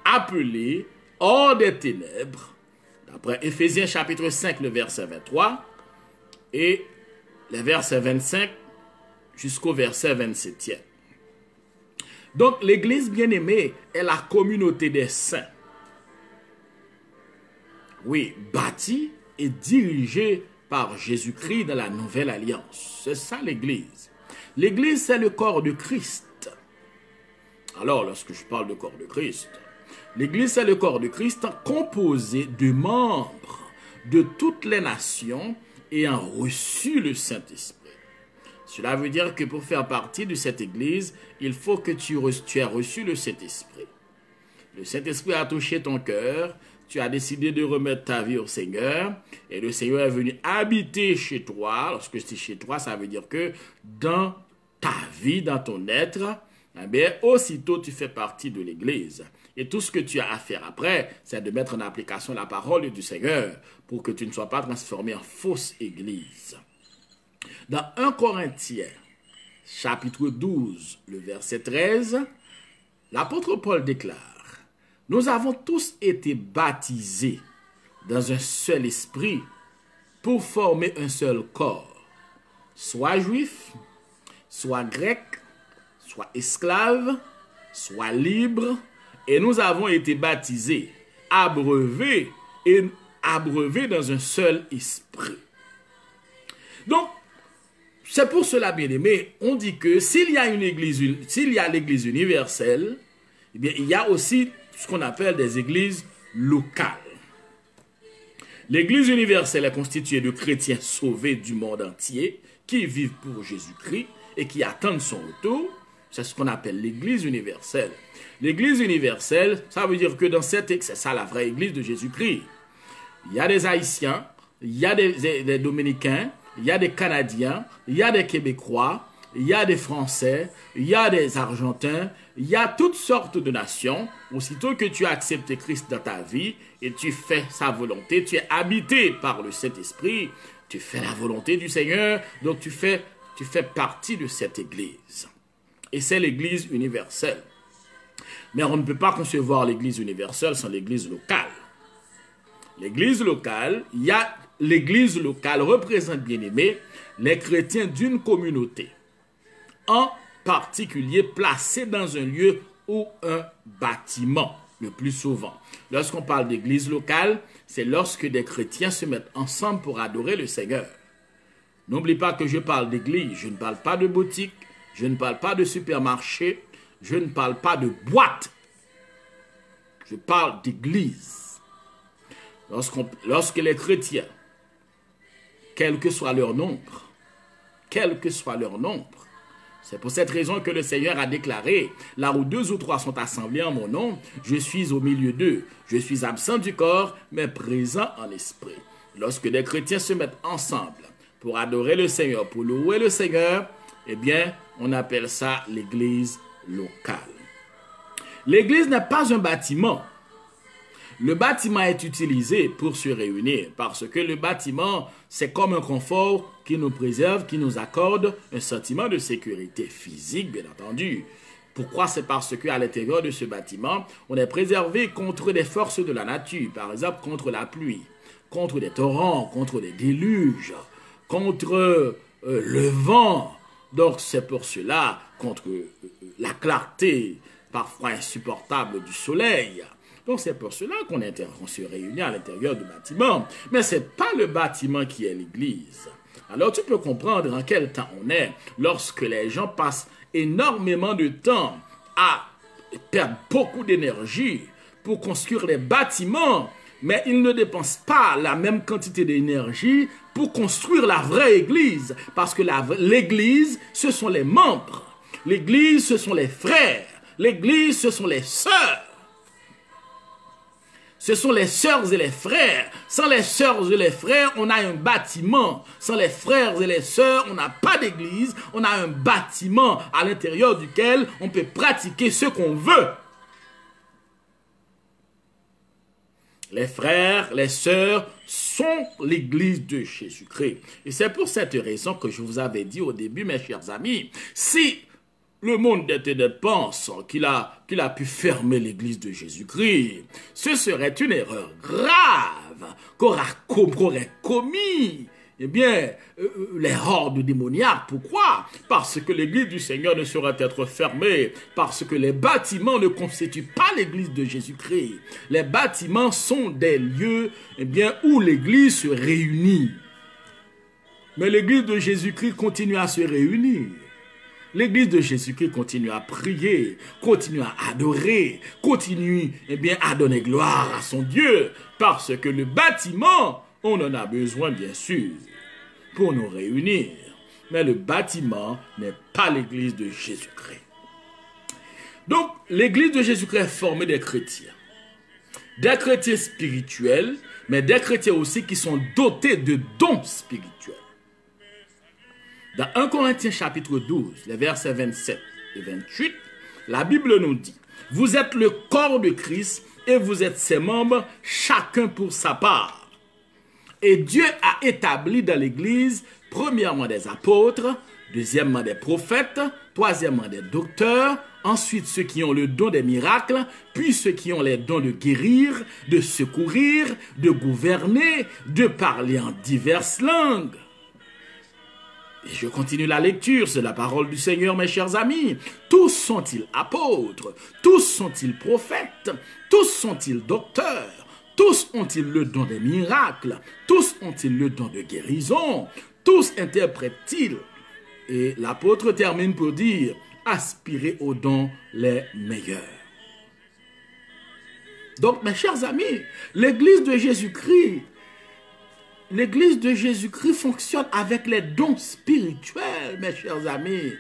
appelée hors des ténèbres, d'après Éphésiens chapitre 5, le verset 23, et les versets 25 jusqu'au verset 27e. Donc l'Église bien-aimée est la communauté des saints. Oui, bâtie et dirigée par Jésus-Christ dans la nouvelle alliance. C'est ça l'Église. L'Église, c'est le corps de Christ. Alors, lorsque je parle de corps de Christ, l'Église, c'est le corps de Christ composé de membres de toutes les nations ayant reçu le Saint-Esprit. Cela veut dire que pour faire partie de cette Église, il faut que tu aies reçu le Saint-Esprit. Le Saint-Esprit a touché ton cœur, tu as décidé de remettre ta vie au Seigneur, et le Seigneur est venu habiter chez toi. Lorsque c'est chez toi, ça veut dire que dans ta vie, dans ton être, eh bien, aussitôt tu fais partie de l'Église. Et tout ce que tu as à faire après, c'est de mettre en application la parole du Seigneur pour que tu ne sois pas transformé en fausse Église. Dans 1 Corinthiens, chapitre 12, le verset 13, l'apôtre Paul déclare: « Nous avons tous été baptisés dans un seul esprit pour former un seul corps, soit juif, soit grec, soit esclave, soit libre, et nous avons été baptisés, abreuvés dans un seul esprit. » Donc, c'est pour cela, bien aimé, on dit que s'il y a l'Église universelle, eh bien, il y a aussi ce qu'on appelle des églises locales. L'Église universelle est constituée de chrétiens sauvés du monde entier, qui vivent pour Jésus-Christ et qui attendent son retour. C'est ce qu'on appelle l'Église universelle. L'Église universelle, ça veut dire que dans c'est ça la vraie Église de Jésus-Christ. Il y a des Haïtiens, il y a des Dominicains, il y a des Canadiens, il y a des Québécois, il y a des Français, il y a des Argentins, il y a toutes sortes de nations. Aussitôt que tu as accepté Christ dans ta vie et tu fais sa volonté, tu es habité par le Saint-Esprit, tu fais la volonté du Seigneur, donc tu fais partie de cette Église. Et c'est l'Église universelle. Mais on ne peut pas concevoir l'Église universelle sans l'Église locale. L'Église locale, l'Église locale représente, bien aimé, les chrétiens d'une communauté, en particulier placés dans un lieu ou un bâtiment, le plus souvent. Lorsqu'on parle d'église locale, c'est lorsque des chrétiens se mettent ensemble pour adorer le Seigneur. N'oublie pas que je parle d'église, je ne parle pas de boutique, je ne parle pas de supermarché, je ne parle pas de boîte. Je parle d'église. Lorsque les chrétiens, quel que soit leur nombre, c'est pour cette raison que le Seigneur a déclaré, là où 2 ou 3 sont assemblés en mon nom, je suis au milieu d'eux. Je suis absent du corps, mais présent en esprit. Lorsque des chrétiens se mettent ensemble pour adorer le Seigneur, pour louer le Seigneur, eh bien, on appelle ça l'église locale. L'église n'est pas un bâtiment. Le bâtiment est utilisé pour se réunir parce que le bâtiment, c'est comme un confort qui nous préserve, qui nous accorde un sentiment de sécurité physique, bien entendu. Pourquoi? C'est parce qu'à l'intérieur de ce bâtiment, on est préservé contre des forces de la nature, par exemple contre la pluie, contre des torrents, contre des déluges, contre le vent. Donc c'est pour cela, contre la clarté parfois insupportable du soleil. Donc c'est pour cela qu'on se réunit à l'intérieur du bâtiment. Mais ce n'est pas le bâtiment qui est l'église. Alors tu peux comprendre en quel temps on est lorsque les gens passent énormément de temps à perdre beaucoup d'énergie pour construire les bâtiments, mais ils ne dépensent pas la même quantité d'énergie pour construire la vraie église. Parce que l'église, ce sont les membres. L'église, ce sont les frères. L'église, ce sont les sœurs. Ce sont les sœurs et les frères. Sans les sœurs et les frères, on a un bâtiment. Sans les frères et les sœurs, on n'a pas d'église. On a un bâtiment à l'intérieur duquel on peut pratiquer ce qu'on veut. Les frères, les sœurs sont l'église de Jésus-Christ. Et c'est pour cette raison que je vous avais dit au début, mes chers amis, si le monde des ténèbres pense qu'il a pu fermer l'église de Jésus-Christ, ce serait une erreur grave qu'aurait commis les hordes démoniaques. Pourquoi? Parce que l'église du Seigneur ne saurait être fermée, parce que les bâtiments ne constituent pas l'église de Jésus-Christ. Les bâtiments sont des lieux où l'église se réunit. Mais l'église de Jésus-Christ continue à se réunir. L'église de Jésus-Christ continue à prier, continue à adorer, continue à donner gloire à son Dieu, parce que le bâtiment, on en a besoin bien sûr pour nous réunir. Mais le bâtiment n'est pas l'église de Jésus-Christ. Donc, l'église de Jésus-Christ est formée des chrétiens spirituels, mais des chrétiens aussi qui sont dotés de dons spirituels. Dans 1 Corinthiens chapitre 12, les versets 27 et 28, la Bible nous dit: vous êtes le corps de Christ et vous êtes ses membres, chacun pour sa part. Et Dieu a établi dans l'Église, premièrement des apôtres, deuxièmement des prophètes, troisièmement des docteurs, ensuite ceux qui ont le don des miracles, puis ceux qui ont les dons de guérir, de secourir, de gouverner, de parler en diverses langues. Et je continue la lecture, c'est la parole du Seigneur, mes chers amis. Tous sont-ils apôtres? Tous sont-ils prophètes? Tous sont-ils docteurs? Tous ont-ils le don des miracles? Tous ont-ils le don de guérison? Tous interprètent-ils? Et l'apôtre termine pour dire: aspirez aux dons les meilleurs. Donc, mes chers amis, l'église de Jésus-Christ, fonctionne avec les dons spirituels, mes chers amis.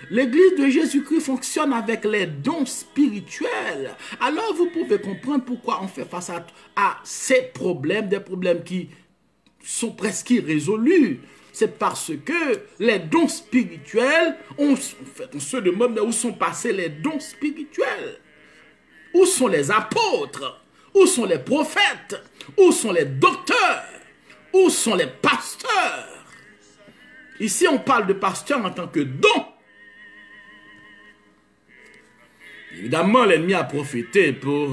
L'église de Jésus-Christ fonctionne avec les dons spirituels. Alors vous pouvez comprendre pourquoi on fait face à ces problèmes, des problèmes qui sont presque irrésolus. C'est parce que les dons spirituels, on se demande où sont passés les dons spirituels. Où sont les apôtres? Où sont les prophètes? Où sont les docteurs? Où sont les pasteurs? Ici, on parle de pasteur en tant que don. Évidemment, l'ennemi a profité pour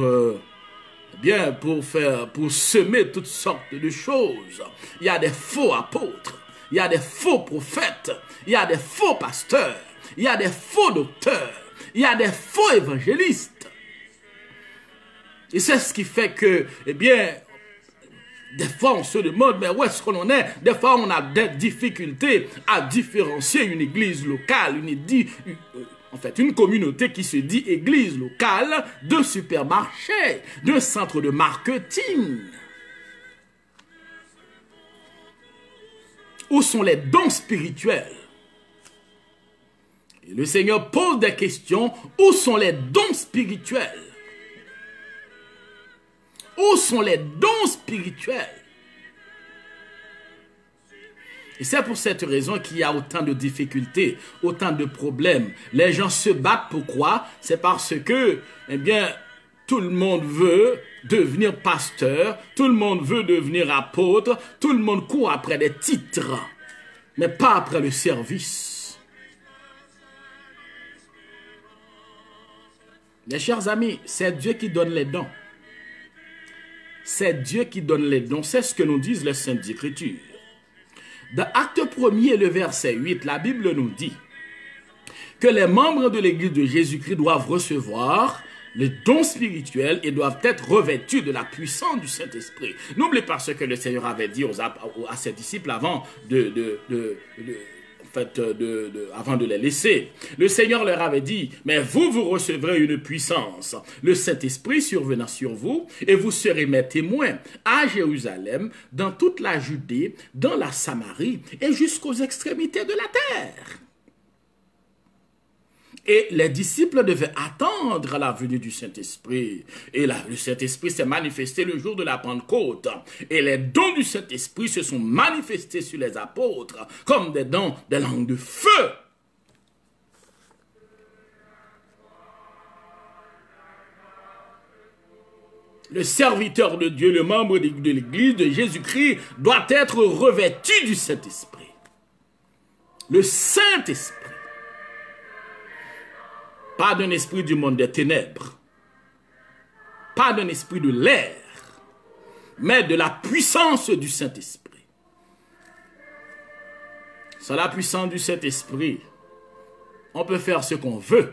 semer toutes sortes de choses. Il y a des faux apôtres, il y a des faux prophètes, il y a des faux pasteurs, il y a des faux docteurs, il y a des faux évangélistes. Et c'est ce qui fait que, des fois, on se demande, mais où est-ce qu'on en est? Des fois, on a des difficultés à différencier une église locale, une communauté qui se dit église locale, d'un supermarché, d'un centre de marketing. Où sont les dons spirituels? Et le Seigneur pose des questions. Où sont les dons spirituels? Où sont les dons spirituels? Et c'est pour cette raison qu'il y a autant de difficultés, autant de problèmes. Les gens se battent. Pourquoi? C'est parce que, Tout le monde veut devenir pasteur, tout le monde veut devenir apôtre, tout le monde court après des titres, mais pas après le service. Mes chers amis, c'est Dieu qui donne les dons. C'est Dieu qui donne les dons. C'est ce que nous disent les Saintes Écritures. Dans Acte 1er, le verset 8, la Bible nous dit que les membres de l'Église de Jésus-Christ doivent recevoir les dons spirituels et doivent être revêtus de la puissance du Saint-Esprit. N'oubliez pas ce que le Seigneur avait dit à ses disciples avant avant de les laisser. Le Seigneur leur avait dit, mais vous recevrez une puissance, le Saint-Esprit survenant sur vous, et vous serez mes témoins à Jérusalem, dans toute la Judée, dans la Samarie, et jusqu'aux extrémités de la terre. Et les disciples devaient attendre la venue du Saint-Esprit. Et le Saint-Esprit s'est manifesté le jour de la Pentecôte. Et les dons du Saint-Esprit se sont manifestés sur les apôtres comme des dons des langues de feu. Le serviteur de Dieu, le membre de l'Église de Jésus-Christ doit être revêtu du Saint-Esprit. Le Saint-Esprit. Pas d'un esprit du monde des ténèbres, pas d'un esprit de l'air, mais de la puissance du Saint-Esprit. Sans la puissance du Saint-Esprit, on peut faire ce qu'on veut,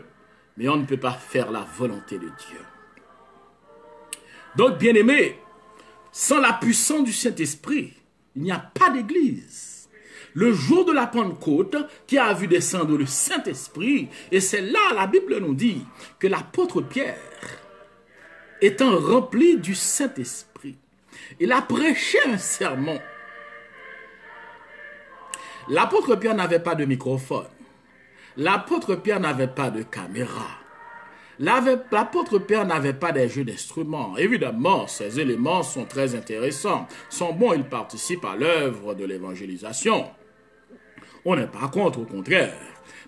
mais on ne peut pas faire la volonté de Dieu. Donc, bien-aimés, sans la puissance du Saint-Esprit, il n'y a pas d'église. Le jour de la Pentecôte, qui a vu descendre le Saint-Esprit, et c'est là, la Bible nous dit, que l'apôtre Pierre, étant rempli du Saint-Esprit, il a prêché un sermon. L'apôtre Pierre n'avait pas de microphone. L'apôtre Pierre n'avait pas de caméra. L'apôtre Pierre n'avait pas des jeux d'instruments. Évidemment, ces éléments sont très intéressants, sont bons, ils participent à l'œuvre de l'évangélisation. On n'est pas contre, au contraire.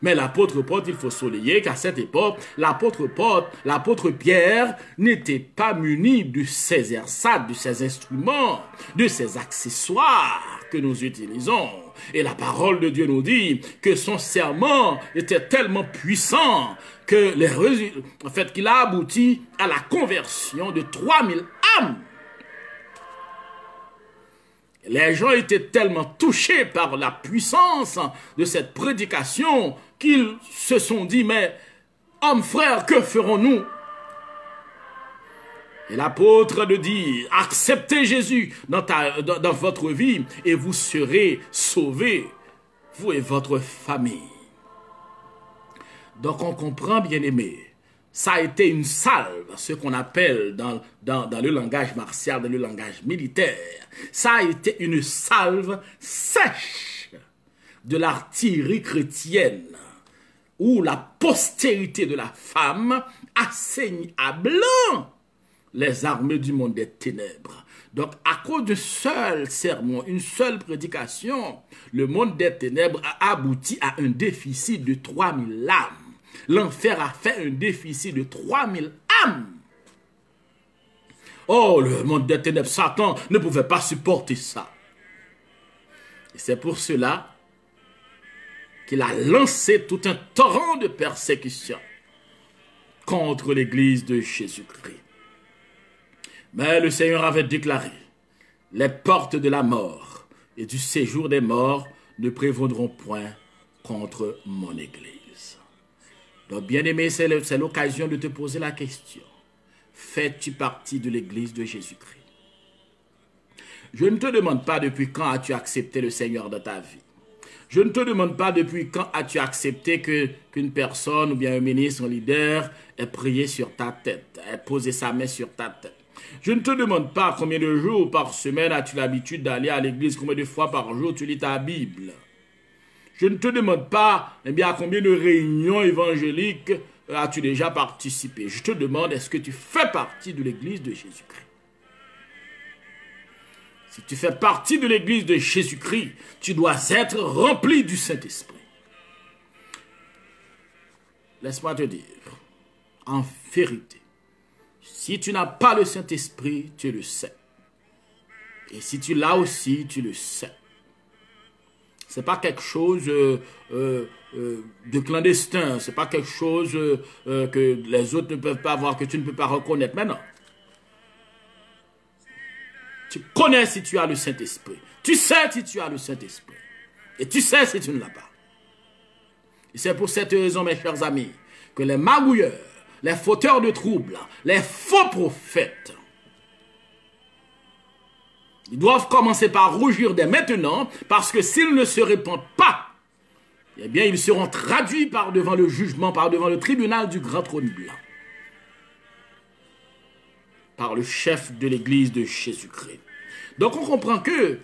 Mais l'apôtre Paul, il faut souligner qu'à cette époque, l'apôtre Pierre n'était pas muni de ces ersatz, de ces instruments, de ces accessoires que nous utilisons. Et la parole de Dieu nous dit que son serment était tellement puissant que qu'il a abouti à la conversion de 3000 âmes. Les gens étaient tellement touchés par la puissance de cette prédication qu'ils se sont dit, mais hommes frères, que ferons-nous? Et l'apôtre de dit, acceptez Jésus dans votre vie et vous serez sauvés, vous et votre famille. Donc on comprend, bien aimé, ça a été une salve, ce qu'on appelle dans le langage martial, dans le langage militaire. Ça a été une salve sèche de l'artillerie chrétienne, où la postérité de la femme asseigne à blanc les armées du monde des ténèbres. Donc, à cause de seul sermon, une seule prédication, le monde des ténèbres a abouti à un déficit de 3000 âmes. L'enfer a fait un déficit de 3000 âmes. Oh, le monde des ténèbres, Satan ne pouvait pas supporter ça. Et c'est pour cela qu'il a lancé tout un torrent de persécution contre l'Église de Jésus-Christ. Mais le Seigneur avait déclaré, les portes de la mort et du séjour des morts ne prévaudront point contre mon Église. Donc, bien-aimé, c'est l'occasion de te poser la question. Fais-tu partie de l'Église de Jésus-Christ? Je ne te demande pas depuis quand as-tu accepté le Seigneur dans ta vie. Je ne te demande pas depuis quand as-tu accepté qu'une personne ou bien un ministre, un leader ait prié sur ta tête, ait posé sa main sur ta tête. Je ne te demande pas combien de jours par semaine as-tu l'habitude d'aller à l'église, combien de fois par jour tu lis ta Bible. Je ne te demande pas à combien de réunions évangéliques as-tu déjà participé. Je te demande, est-ce que tu fais partie de l'église de Jésus-Christ? Si tu fais partie de l'église de Jésus-Christ, tu dois être rempli du Saint-Esprit. Laisse-moi te dire, en vérité, Si tu n'as pas le Saint-Esprit, tu le sais. Et si tu l'as aussi, tu le sais. Ce n'est pas quelque chose de clandestin. Ce n'est pas quelque chose que les autres ne peuvent pas voir, que tu ne peux pas reconnaître. Mais non. Tu connais si tu as le Saint-Esprit. Tu sais si tu as le Saint-Esprit. Et tu sais si tu ne l'as pas. Et c'est pour cette raison, mes chers amis, que les magouilleurs, les fauteurs de troubles, les faux prophètes, ils doivent commencer par rougir dès maintenant, parce que s'ils ne se répandent pas, eh bien, ils seront traduits par devant le jugement, par devant le tribunal du grand trône blanc, par le chef de l'église de Jésus-Christ. Donc, on comprend que,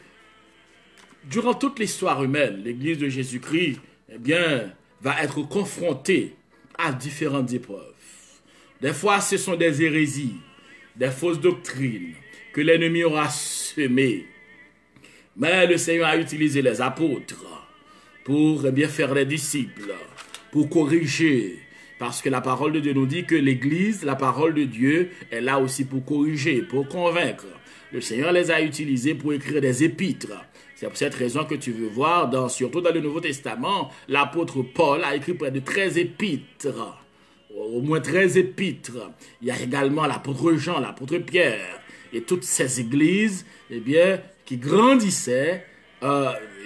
durant toute l'histoire humaine, l'église de Jésus-Christ, eh bien, va être confrontée à différentes épreuves. Des fois, ce sont des hérésies, des fausses doctrines que l'ennemi aura semées. Mais le Seigneur a utilisé les apôtres pour bien faire les disciples, pour corriger. Parce que la parole de Dieu nous dit que l'Église, la parole de Dieu, est là aussi pour corriger, pour convaincre. Le Seigneur les a utilisés pour écrire des épîtres. C'est pour cette raison que tu veux voir, surtout dans le Nouveau Testament, l'apôtre Paul a écrit près de 13 épîtres. Au moins 13 épîtres. Il y a également l'apôtre Jean, l'apôtre Pierre. Et toutes ces églises, eh bien, qui grandissaient,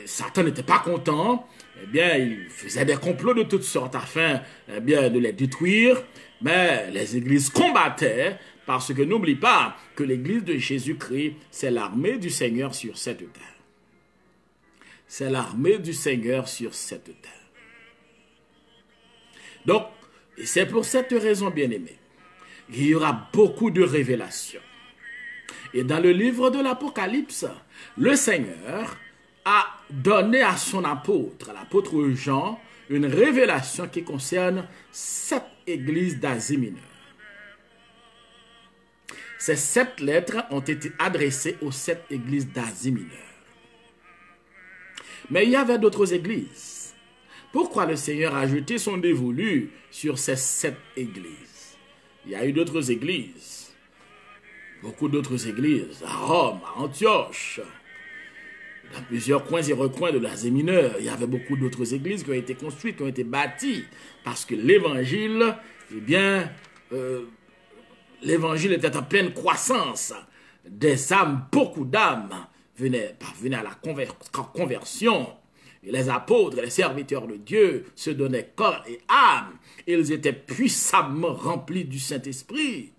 Satan n'était pas content. Eh bien, il faisait des complots de toutes sortes afin, eh bien, de les détruire. Mais les églises combattaient parce que n'oublie pas que l'église de Jésus-Christ, c'est l'armée du Seigneur sur cette terre. C'est l'armée du Seigneur sur cette terre. Donc, c'est pour cette raison, bien-aimés, il y aura beaucoup de révélations. Et dans le livre de l'Apocalypse, le Seigneur a donné à son apôtre, l'apôtre Jean, une révélation qui concerne 7 églises d'Asie mineure. Ces 7 lettres ont été adressées aux 7 églises d'Asie mineure. Mais il y avait d'autres églises. Pourquoi le Seigneur a jeté son dévolu sur ces 7 églises? Il y a eu d'autres églises. Beaucoup d'autres églises. À Rome, à Antioche. Dans plusieurs coins et recoins de l'Asie mineure. Il y avait beaucoup d'autres églises qui ont été construites, qui ont été bâties. Parce que l'évangile, eh bien, l'évangile était en pleine croissance. Des âmes, beaucoup d'âmes parvenaient à la conversion. Et les apôtres, les serviteurs de Dieu se donnaient corps et âme. Ils étaient puissamment remplis du Saint-Esprit.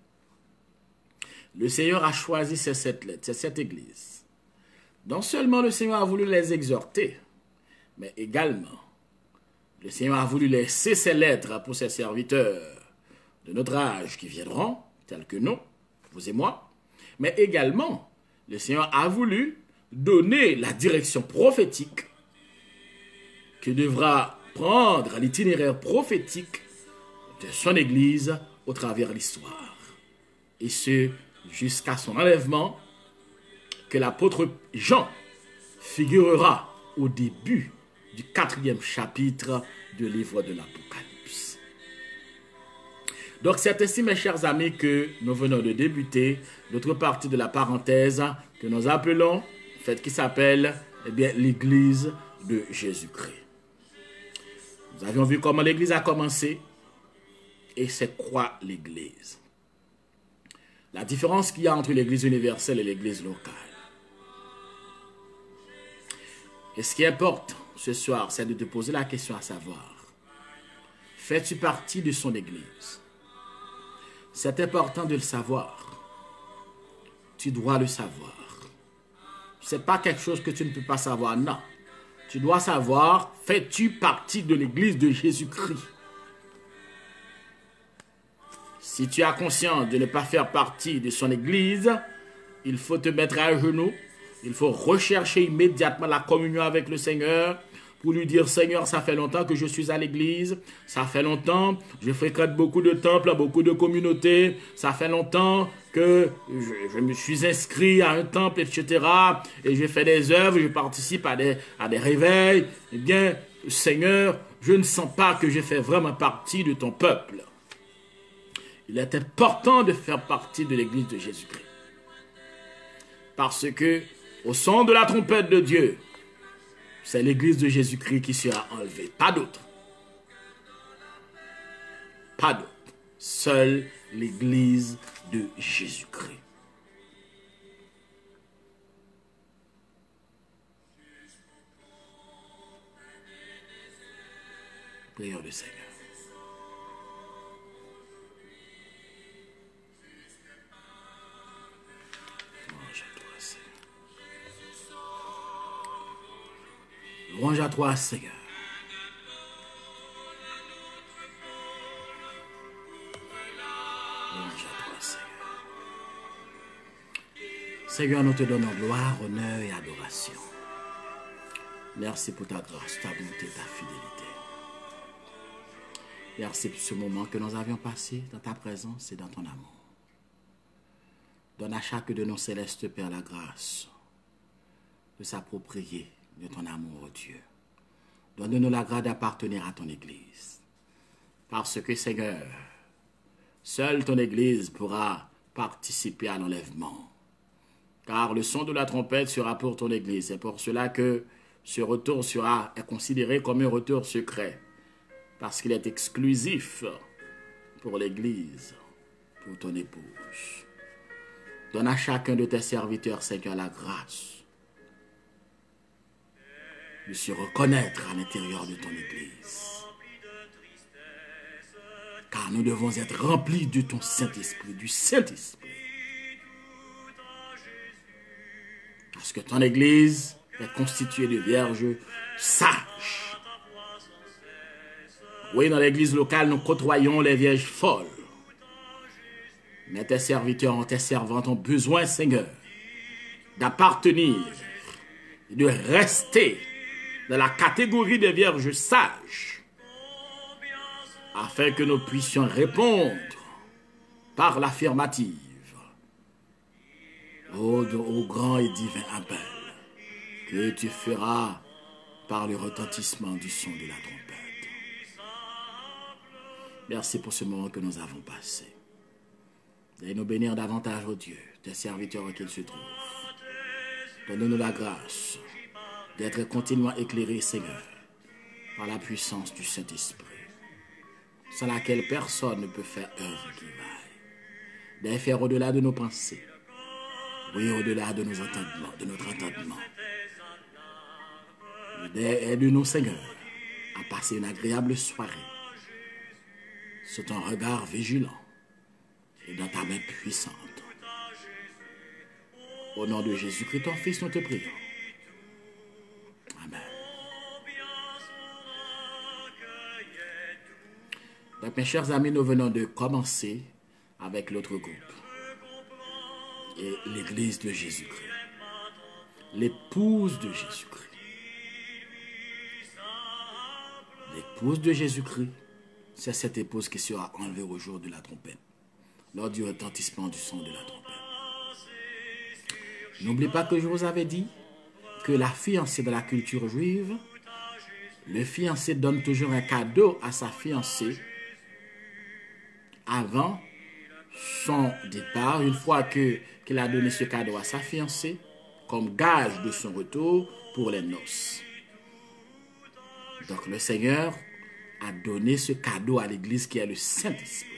Le Seigneur a choisi ces 7 lettres, ces 7 églises. Non seulement le Seigneur a voulu les exhorter, mais également, le Seigneur a voulu laisser ces lettres pour ses serviteurs de notre âge qui viendront, tels que nous, vous et moi. Mais également, le Seigneur a voulu donner la direction prophétique que devra prendre l'itinéraire prophétique de son Église au travers de l'histoire. Et ce, jusqu'à son enlèvement, que l'apôtre Jean figurera au début du 4e chapitre du livre de l'Apocalypse. Donc c'est ainsi, mes chers amis, que nous venons de débuter notre partie de la parenthèse que nous appelons, qui s'appelle, eh bien, l'Église de Jésus-Christ. Nous avions vu comment l'Église a commencé et c'est quoi l'Église. La différence qu'il y a entre l'Église universelle et l'Église locale. Et ce qui importe ce soir, c'est de te poser la question à savoir, fais-tu partie de son Église? C'est important de le savoir. Tu dois le savoir. Ce n'est pas quelque chose que tu ne peux pas savoir, non. Tu dois savoir, fais-tu partie de l'Église de Jésus-Christ? Si tu as conscience de ne pas faire partie de son Église, il faut te mettre à genoux. Il faut rechercher immédiatement la communion avec le Seigneur pour lui dire, Seigneur, ça fait longtemps que je suis à l'église, ça fait longtemps, je fréquente beaucoup de temples, beaucoup de communautés, ça fait longtemps que je me suis inscrit à un temple, etc. Et je fais des œuvres, je participe à des réveils. Eh bien, Seigneur, je ne sens pas que je fais vraiment partie de ton peuple. Il est important de faire partie de l'Église de Jésus-Christ. Parce que, au son de la trompette de Dieu, c'est l'Église de Jésus-Christ qui sera enlevée. Pas d'autre. Pas d'autre. Seule l'Église de Jésus-Christ. Prions le Seigneur. Louange à toi, Seigneur. Louange à toi, Seigneur. Seigneur, nous te donnons gloire, honneur et adoration. Merci pour ta grâce, ta bonté, ta fidélité. Merci pour ce moment que nous avions passé dans ta présence et dans ton amour. Donne à chaque de nos célestes Pères la grâce de s'approprier de ton amour, oh Dieu. Donne-nous la grâce d'appartenir à ton Église. Parce que, Seigneur, seule ton Église pourra participer à l'enlèvement. Car le son de la trompette sera pour ton Église. C'est pour cela que ce retour est considéré comme un retour secret. Parce qu'il est exclusif pour l'Église, pour ton épouse. Donne à chacun de tes serviteurs, Seigneur, la grâce de se reconnaître à l'intérieur de ton Église. Car nous devons être remplis de ton Saint-Esprit, du Saint-Esprit. Parce que ton Église est constituée de vierges sages. Oui, dans l'église locale, nous côtoyons les vierges folles. Mais tes serviteurs, tes servantes ont besoin, Seigneur, d'appartenir et de rester dans la catégorie des vierges sages, afin que nous puissions répondre par l'affirmative au grand et divin appel que tu feras par le retentissement du son de la trompette. Merci pour ce moment que nous avons passé. Et nous bénir davantage, oh Dieu, tes serviteurs qu'ils se trouvent. Donne-nous la grâce d'être continuellement éclairés, Seigneur, par la puissance du Saint-Esprit, sans laquelle personne ne peut faire œuvre qui vaille. D'aller faire au-delà de nos pensées, oui, au-delà de nos entendements, de notre entendement. Aide-nous, Seigneur, à passer une agréable soirée sous ton regard vigilant et dans ta main puissante. Au nom de Jésus-Christ, ton Fils, nous te prions. Amen. Donc, mes chers amis, nous venons de commencer avec l'autre groupe. Et l'Église de Jésus-Christ. L'épouse de Jésus-Christ. L'épouse de Jésus-Christ, c'est cette épouse qui sera enlevée au jour de la trompette, lors du retentissement du son de la trompette. N'oubliez pas que je vous avais dit que la fiancée de la culture juive, le fiancé donne toujours un cadeau à sa fiancée avant son départ, une fois qu'il a donné ce cadeau à sa fiancée, comme gage de son retour pour les noces. Donc le Seigneur a donné ce cadeau à l'Église qui est le Saint-Esprit.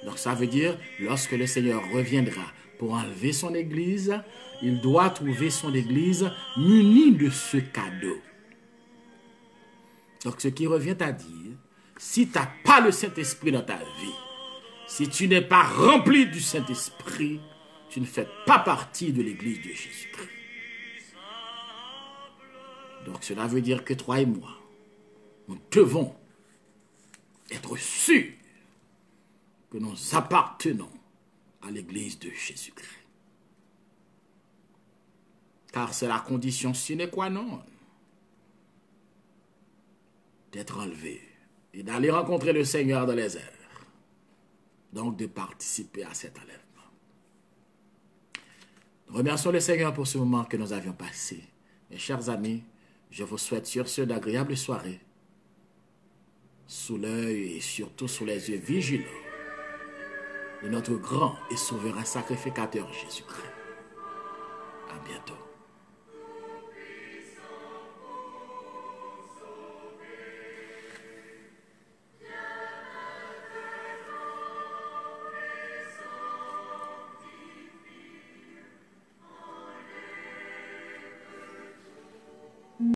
Donc ça veut dire, lorsque le Seigneur reviendra pour enlever son Église, il doit trouver son Église munie de ce cadeau. Donc ce qui revient à dire, si tu n'as pas le Saint-Esprit dans ta vie, si tu n'es pas rempli du Saint-Esprit, tu ne fais pas partie de l'Église de Jésus-Christ. Donc cela veut dire que toi et moi, nous devons être sûrs que nous appartenons à l'Église de Jésus-Christ. Car c'est la condition sine qua non d'être enlevé et d'aller rencontrer le Seigneur dans les airs. Donc de participer à cet enlèvement. Nous remercions le Seigneur pour ce moment que nous avions passé. Mes chers amis, je vous souhaite sur ce d'agréables soirées. sous l'œil et surtout sous les yeux vigilants de notre grand et souverain sacrificateur Jésus-Christ. À bientôt.